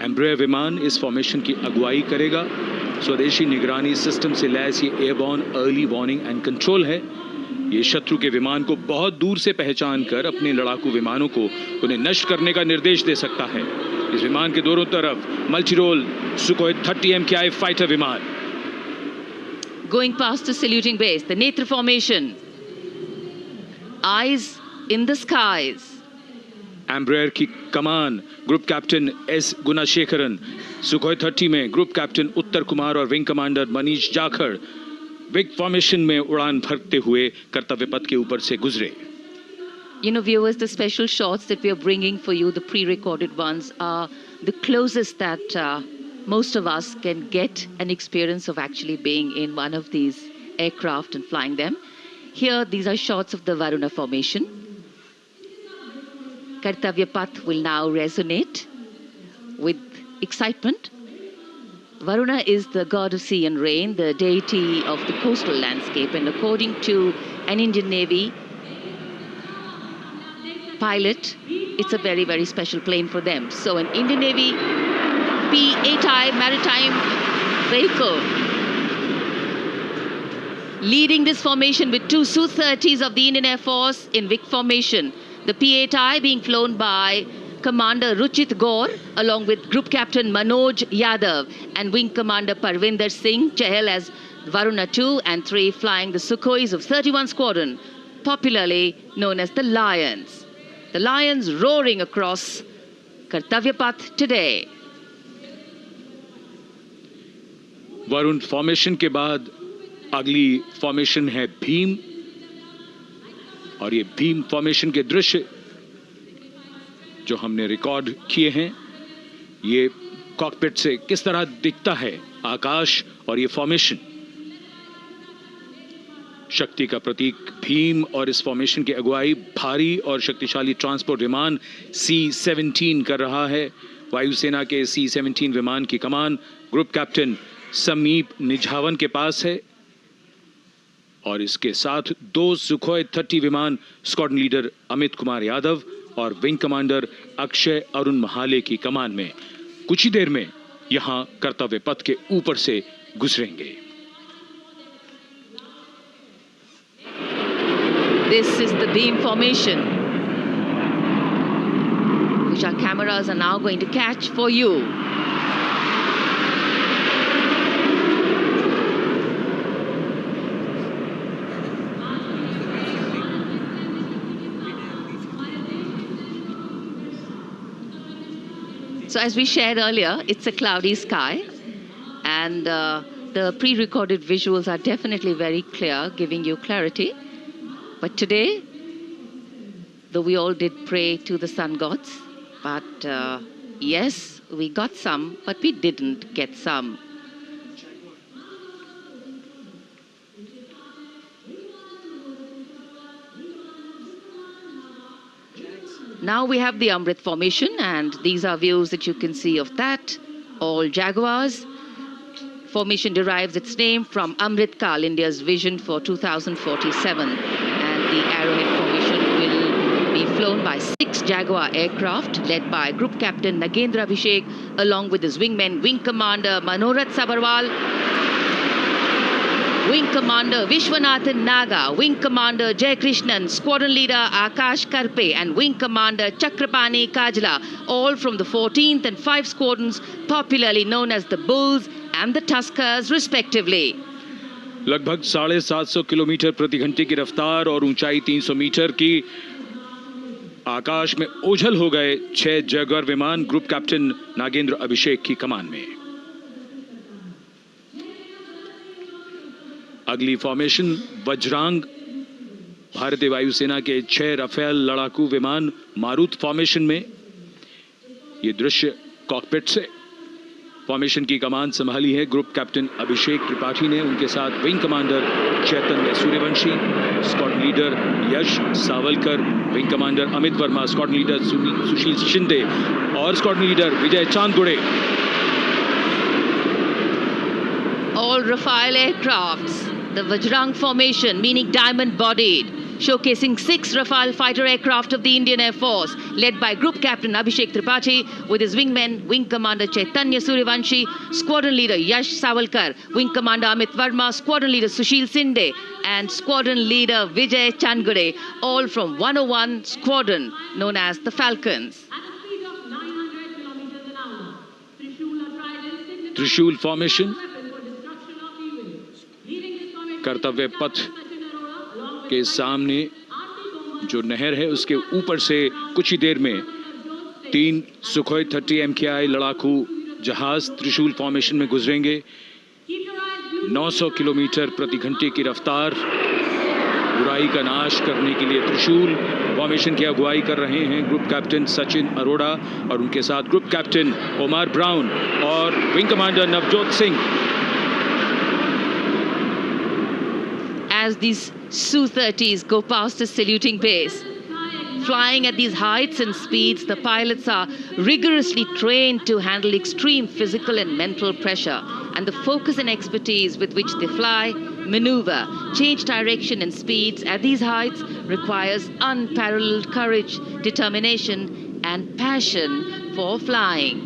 एम्ब्रेयर विमान इस फॉर्मेशन की अगुवाई करेगा। स्वदेशी निगरानी सिस्टम से लैस ये airborne early warning and control है। ये शत्रु के विमान को बहुत दूर से पहचान कर अपने लड़ाकू विमानों को उन्हें नष्ट करने का निर्देश दे सकता है। इस विमान के दोनों तरफ multi role Sukhoi 30 MKI fighter विमान। Going past the saluting base, the Netra formation. Eyes in the skies. Embraer की कमान group captain S Gunasekaran, Sukhoi 30 में ग्रुप कैप्टन उत्तर कुमार और wing commander Manish Jakhar vic formation में उड़ान भरते हुए कर्तव्य पथ के ऊपर से गुजरे। You know, viewers, the special shots that we are bringing for you, the pre-recorded ones, are the closest that most of us can get an experience of actually being in one of these aircraft and flying them. Here, these are shots of the Varuna formation. Kartavya Path will now resonate with excitement. Varuna is the god of sea and rain, the deity of the coastal landscape, and according to an Indian Navy pilot, it's a very, very special plane for them. So an Indian Navy P-8I maritime vehicle leading this formation with two Su-30s of the Indian Air Force in Vic formation. The P-8I being flown by Commander Ruchit Gaur along with Group Captain Manoj Yadav and Wing Commander Parvinder Singh Chahal as Varuna 2 and 3 flying the Sukhois of 31 Squadron, popularly known as the Lions. The Lions roaring across Kartavya Path today. Varun formation के बाद अगली formation है भीम, और ये Bhim formation के दृश्य जो हमने रिकॉर्ड किए हैं, ये कॉकपिट से किस तरह दिखता है आकाश और ये फॉर्मेशन। शक्ति का प्रतीक भीम, और इस फॉर्मेशन की अगुवाई भारी और शक्तिशाली ट्रांसपोर्ट विमान C-17 कर रहा है। वायुसेना के C-17 विमान की कमान ग्रुप कैप्टन समीप निझावन के पास है, और इसके साथ दो सुखोई 30 विमान स्क्वाड्रन लीडर अमित कुमार यादव और विंग कमांडर अक्षय अरुण महाले की कमान में कुछ ही देर में यहां कर्तव्य पथ के ऊपर से गुजरेंगे। This is the beam formation, which our cameras are now going to catch for you. So as we shared earlier, it's a cloudy sky, and the pre-recorded visuals are definitely very clear, giving you clarity. But today, though we all did pray to the sun gods, but yes, we got some, but we didn't get some. Now we have the Amrit formation, and these are views that you can see of that. All Jaguars. Formation derives its name from Amrit Kal, India's vision for 2047. And the Arrowhead formation will be flown by 6 Jaguar aircraft led by Group Captain Nagendra Abhishek along with his wingmen, Wing Commander Manorat Sabarwal, Wing Commander Vishwanathan Naga, Wing Commander Jay Krishnan, Squadron Leader Akash Karpe and Wing Commander Chakrapani Kajla, all from the 14th and 5 squadrons popularly known as the Bulls and the Tuskers respectively. लगभग 750 kilometre प्रति घंटे की रफ्तार और ऊंचाई 300 metre की आकाश में ओझल हो गए 6 जैगुआर विमान ग्रुप कैप्टन नागेंद्र अभिषेक की कमान में। अगली फॉर्मेशन वज्रांग, भारतीय वायुसेना के 6 राफेल लड़ाकू विमान मारुत फॉर्मेशन में। ये दृश्य कॉकपिट से। फॉर्मेशन की कमान संभाली है ग्रुप कैप्टन अभिषेक त्रिपाठी ने, उनके साथ wing commander Chaitanya Suryavanshi, squadron leader Yash Sawalkar, wing commander Amit Verma, squadron leader Sushil Shinde और squadron leader Vijay Chandgude. All Rafale aircrafts, the Vajrang formation, meaning diamond-bodied, showcasing 6 Rafale fighter aircraft of the Indian Air Force, led by Group Captain Abhishek Tripathi with his wingmen, Wing Commander Chaitanya Suryavanshi, Squadron Leader Yash Savalkar, Wing Commander Amit Verma, Squadron Leader Sushil Sinde, and Squadron Leader Vijay Chandgure, all from 101 Squadron, known as the Falcons. त्रिशूल formation, कर्तव्य पथ के सामने जो नहर है उसके ऊपर से कुछ ही देर में 3 सुखोई 30 MKI लड़ाकू जहाज त्रिशूल फॉर्मेशन में गुजरेंगे। 900 किलोमीटर प्रति घंटे की रफ्तार, बुराई का नाश करने के लिए त्रिशूल फॉर्मेशन की अगुवाई कर रहे हैं ग्रुप कैप्टन सचिन अरोड़ा और उनके साथ ग्रुप कैप्टन ओमार ब्राउन और wing commander Navjot Singh. As these Su-30s go past a saluting base, flying at these heights and speeds, the pilots are rigorously trained to handle extreme physical and mental pressure, and the focus and expertise with which they fly, maneuver, change direction and speeds at these heights requires unparalleled courage, determination and passion for flying.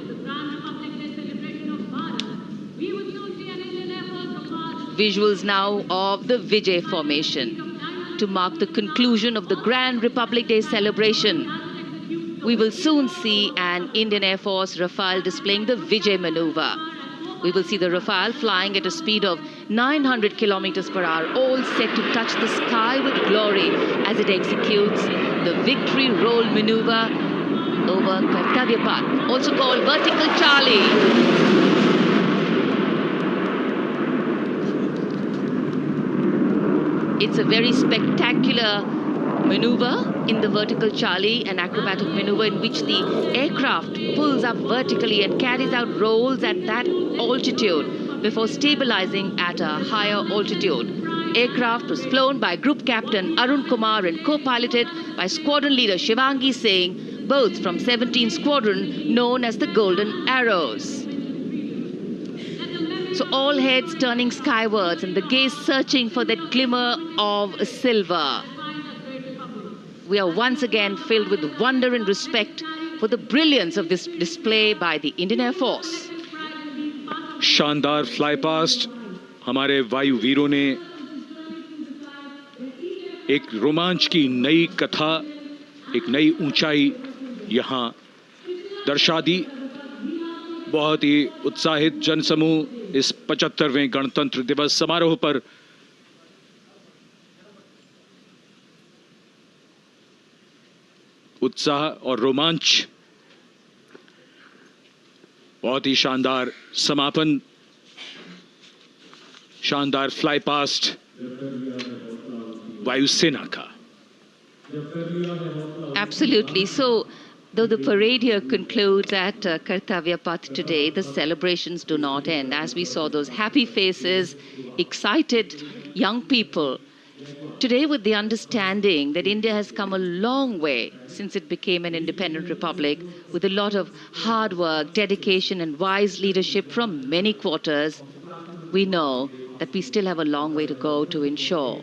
Visuals now of the Vijay formation to mark the conclusion of the Grand Republic Day celebration. We will soon see an Indian Air Force Rafale displaying the Vijay maneuver. We will see the Rafale flying at a speed of 900 kilometers per hour, all set to touch the sky with glory as it executes the victory roll maneuver over Kartavya Path, also called Vertical Charlie. It's a very spectacular maneuver in the Vertical Charlie, an acrobatic maneuver in which the aircraft pulls up vertically and carries out rolls at that altitude before stabilizing at a higher altitude. Aircraft was flown by Group Captain Arun Kumar and co-piloted by Squadron Leader Shivangi Singh, both from 17th Squadron, known as the Golden Arrows. So all heads turning skywards and the gaze searching for that glimmer of silver. We are once again filled with wonder and respect for the brilliance of this display by the Indian Air Force. शानदार fly past, हमारे वायु वीरों ने एक रोमांच की नई कथा, एक नई ऊंचाई यहां दर्शा दी। बहुत ही उत्साहित जनसमूह इस 75वें गणतंत्र दिवस समारोह पर उत्साह और रोमांच, बहुत ही शानदार समापन, शानदार फ्लाई पास्ट वायुसेना का। Absolutely. So, though the parade here concludes at Kartavya Path today, the celebrations do not end. As we saw those happy faces, excited young people Today, with the understanding that India has come a long way since it became an independent republic, with a lot of hard work, dedication, and wise leadership from many quarters, we know that we still have a long way to go to ensure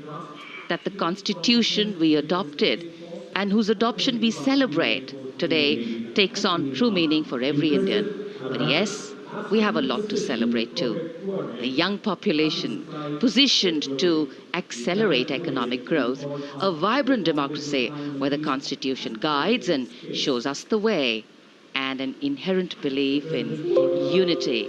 that the constitution we adopted and whose adoption we celebrate today takes on true meaning for every Indian. But yes, we have a lot to celebrate too. A young population positioned to accelerate economic growth, a vibrant democracy where the constitution guides and shows us the way, and an inherent belief in unity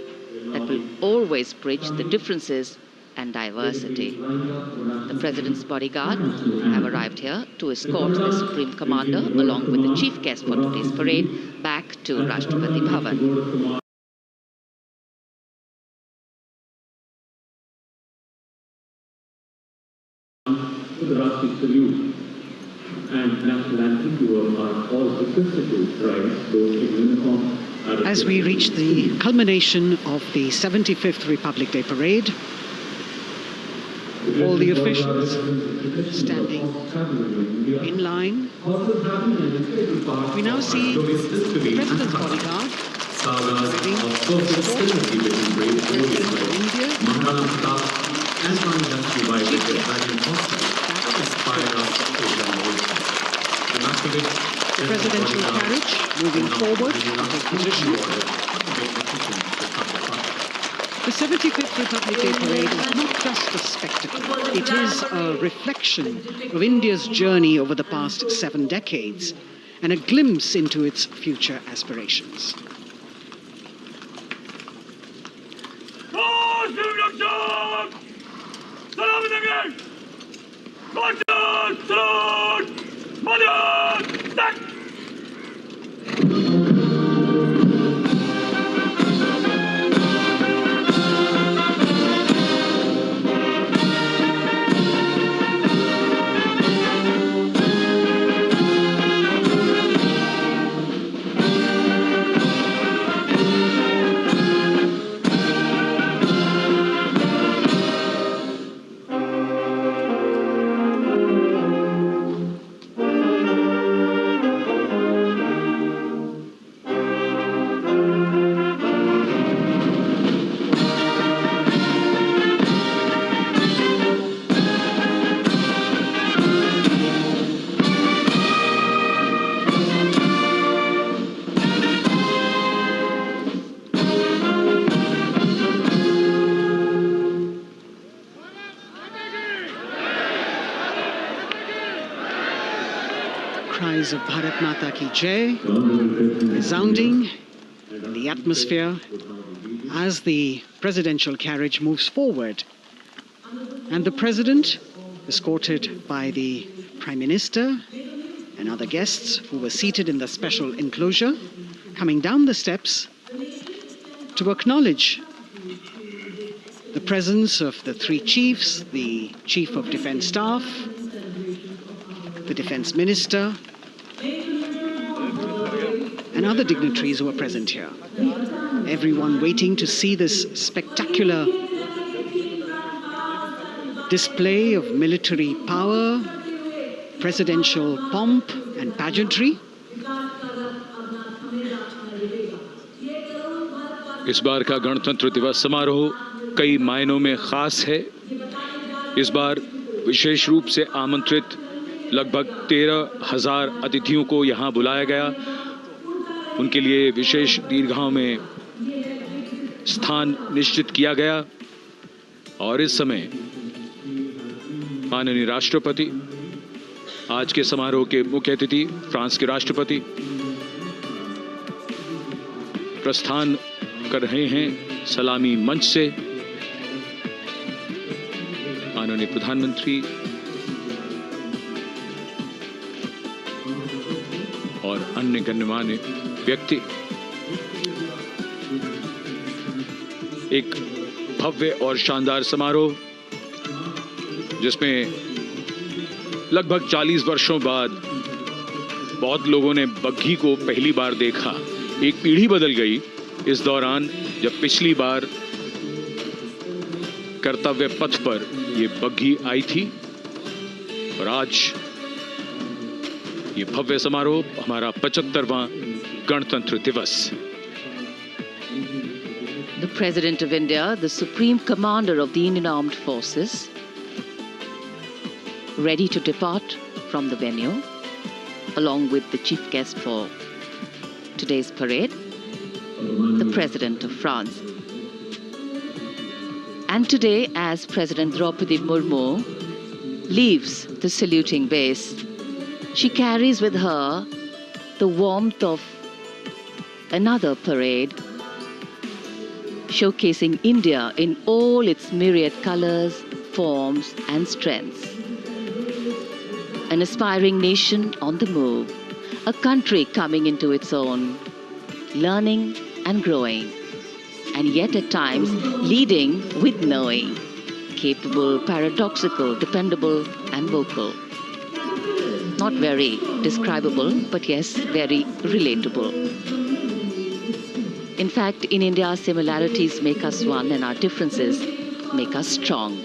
that will always bridge the differences and diversity. The President's bodyguard have arrived here to escort the Supreme Commander along with the chief guest for today's parade back to Rashtrapati Bhavan. The Rashtriya salute and national anthem are all requested to rise, those in uniform. As we reach the culmination of the 75th Republic Day Parade, all the officials standing in line. We now see the President's bodyguard ready to escort the President of India, the presidential carriage moving forward to take position. The 75th Republic Day Parade is not just a spectacle. It is a reflection of India's journey over the past 7 decades and a glimpse into its future aspirations. Cries of Bharat Mata Ki Jai resounding in the atmosphere as the presidential carriage moves forward. And the President, escorted by the Prime Minister and other guests who were seated in the special enclosure, coming down the steps to acknowledge the presence of the 3 chiefs, the Chief of Defence Staff, the Defence Minister, and other dignitaries who are present here. Everyone waiting to see this spectacular display of military power, presidential pomp and pageantry. इस बार का गणतंत्र दिवस समारोह कई मायनों में खास है। इस बार विशेष रूप से आमंत्रित लगभग 13,000 अतिथियों को यहाँ बुलाया गया। उनके लिए विशेष दीर्घाओं में स्थान निश्चित किया गया और इस समय माननीय राष्ट्रपति, आज के समारोह के मुख्य अतिथि फ्रांस के राष्ट्रपति प्रस्थान कर रहे हैं सलामी मंच से। माननीय प्रधानमंत्री और अन्य गण्यमान्य व्यक्ति एक भव्य और शानदार समारोह जिसमें लगभग 40 वर्षों बाद बहुत लोगों ने बग्घी को पहली बार देखा। एक पीढ़ी बदल गई इस दौरान, जब पिछली बार कर्तव्य पथ पर ये बग्घी आई थी। और आज ये भव्य समारोह हमारा 75वां गणतंत्र दिवस। The President of India, the Supreme Commander of the Indian Armed Forces, ready to depart from the venue, along with the chief guest for today's parade, the President of France. And today, as President Draupadi Murmu leaves the saluting base, she carries with her the warmth of another parade, showcasing India in all its myriad colors, forms, and strengths. An aspiring nation on the move, a country coming into its own, learning and growing, and yet at times leading with knowing, capable, paradoxical, dependable, and vocal. Not very describable, but yes, very relatable. In fact, in India, similarities make us one and our differences make us strong.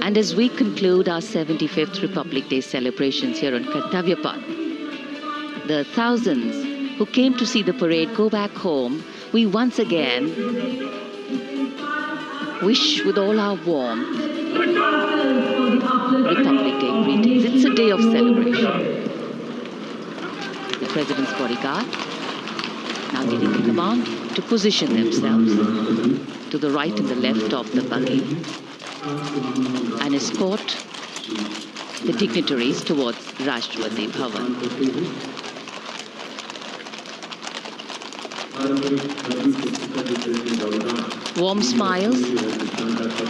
And as we conclude our 75th Republic Day celebrations here on Kartavya Path, the thousands who came to see the parade go back home, we once again wish with all our warmth Republic Day greetings. It's a day of celebration. The President's bodyguard now getting the command to position themselves to the right and the left of the buggy and escort the dignitaries towards Rashtrapati Bhavan. Warm smiles,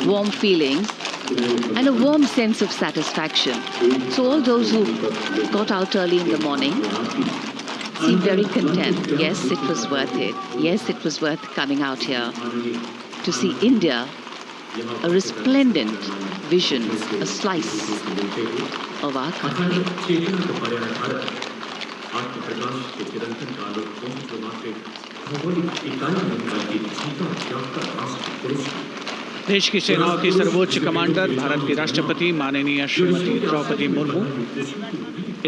warm feelings, and a warm sense of satisfaction. So all those who got out early in the morning seem very content. Yes, it was worth it. Yes, it was worth coming out here to see India, a resplendent vision, a slice of our country. देश की सेनाओं की सर्वोच्च commander Bharat की राष्ट्रपति माननीय श्रीमती द्रौपदी मुर्मू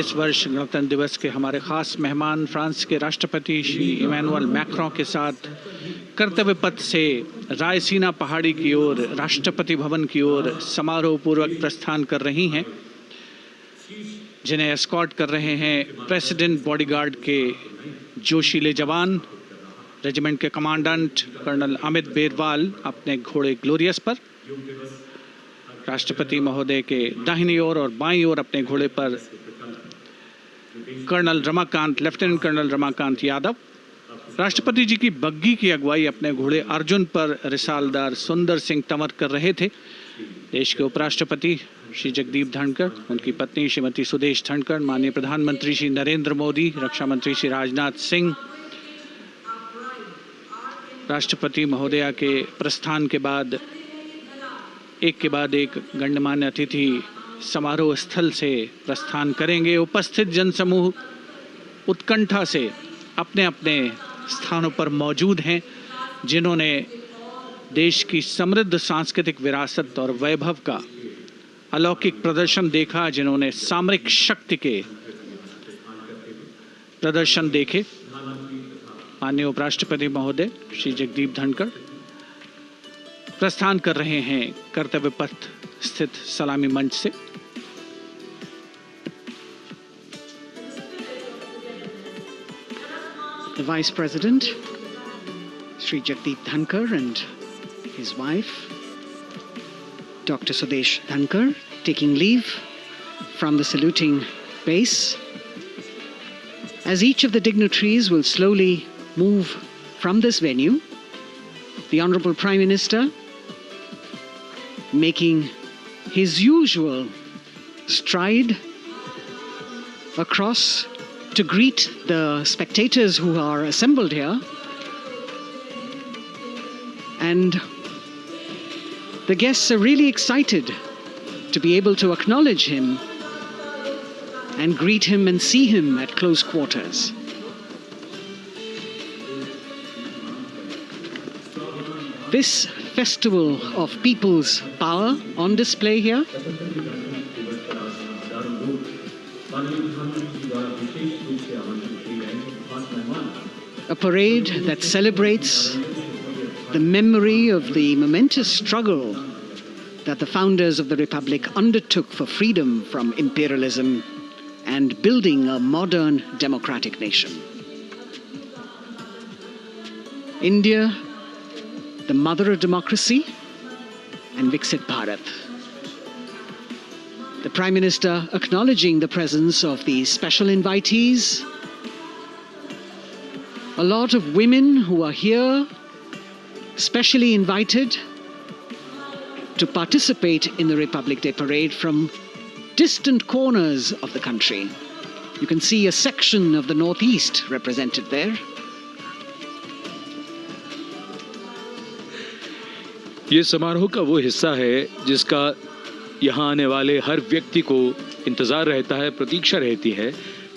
इस वर्ष गणतंत्र दिवस के हमारे खास मेहमान फ्रांस के राष्ट्रपति श्री इमैनुअल मैक्रों के साथ कर्तव्य पथ से रायसीना पहाड़ी की ओर राष्ट्रपति भवन की ओर समारोह पूर्वक प्रस्थान कर रही हैं, जिन्हें एस्कॉर्ट कर रहे हैं प्रेसिडेंट बॉडीगार्ड के जोशीले जवान, रेजिमेंट के कमांडेंट कर्नल अमित बेरवाल अपने घोड़े ग्लोरियस पर, राष्ट्रपति महोदय के दाहिनी ओर और बाईं ओर अपने घोड़े पर colonel Ramakant, lieutenant colonel Ramakant Yadav, राष्ट्रपति जी की बग्गी की अगुवाई अपने घोड़े अर्जुन पर रिसालदार सुंदर सिंह तंवर कर रहे थे। देश के उपराष्ट्रपति श्री जगदीप धनखड़, उनकी पत्नी श्रीमती सुदेश धनखड़, माननीय प्रधानमंत्री श्री नरेंद्र मोदी, रक्षा मंत्री श्री राजनाथ सिंह, राष्ट्रपति महोदया के प्रस्थान के बाद एक गणमान्य अतिथि समारोह स्थल से प्रस्थान करेंगे। उपस्थित जनसमूह उत्कंठा से अपने अपने स्थानों पर मौजूद हैं, जिन्होंने देश की समृद्ध सांस्कृतिक विरासत और वैभव का अलौकिक प्रदर्शन देखा, जिन्होंने सामरिक शक्ति के प्रदर्शन देखे। माननीय उपराष्ट्रपति महोदय श्री जगदीप धनखड़ प्रस्थान कर रहे हैं कर्तव्य पथ स्थित सलामी मंच से। The Vice President, Sri Jagdeep Dhankar, and his wife, Dr. Sudesh Dhankar, taking leave from the saluting base. As each of the dignitaries will slowly move from this venue, the Honorable Prime Minister making his usual stride across to greet the spectators who are assembled here. And the guests are really excited to be able to acknowledge him and greet him and see him at close quarters. This festival of people's power on display here A parade that celebrates the memory of the momentous struggle that the founders of the Republic undertook for freedom from imperialism and building a modern democratic nation. India, the mother of democracy, and Viksit Bharat. The Prime Minister acknowledging the presence of these special invitees, a lot of women who are here, specially invited to participate in the Republic Day Parade from distant corners of the country. You can see a section of the Northeast represented there. ये समारोह का वो हिस्सा है जिसका यहाँ आने वाले हर व्यक्ति को इंतजार रहता है, प्रतीक्षा रहती है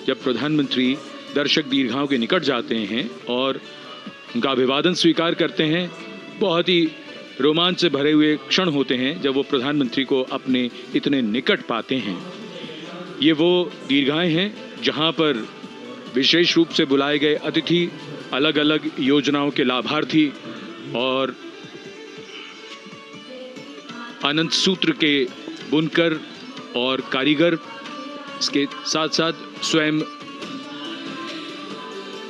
जब प्रधानमंत्री दर्शक दीर्घाओं के निकट जाते हैं और उनका अभिवादन स्वीकार करते हैं। बहुत ही रोमांच से भरे हुए क्षण होते हैं जब वो प्रधानमंत्री को अपने इतने निकट पाते हैं। ये वो दीर्घाएं हैं जहां पर विशेष रूप से बुलाए गए अतिथि, अलग अलग योजनाओं के लाभार्थी और अनंत सूत्र के बुनकर और कारीगर, इसके साथ साथ स्वयं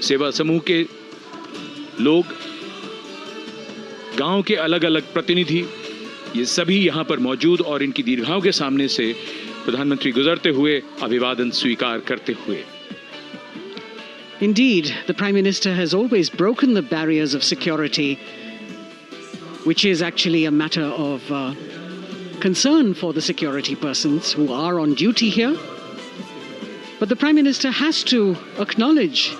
सेवा समूह के लोग, गांव के अलग अलग प्रतिनिधि, ये सभी यहां पर मौजूद और इनकी दीर्घाओं के सामने से प्रधानमंत्री गुजरते हुए अभिवादन स्वीकार करते हुए। Indeed, the Prime Minister has always broken the barriers of security, which is actually a matter of concern for the security persons who are on duty here. But the Prime Minister has to acknowledge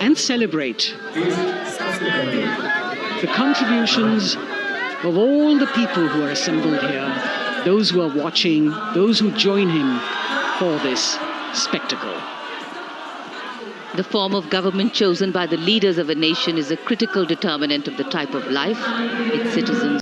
and celebrate the contributions of all the people who are assembled here, those who are watching, those who join him for this spectacle. The form of government chosen by the leaders of a nation is a critical determinant of the type of life its citizens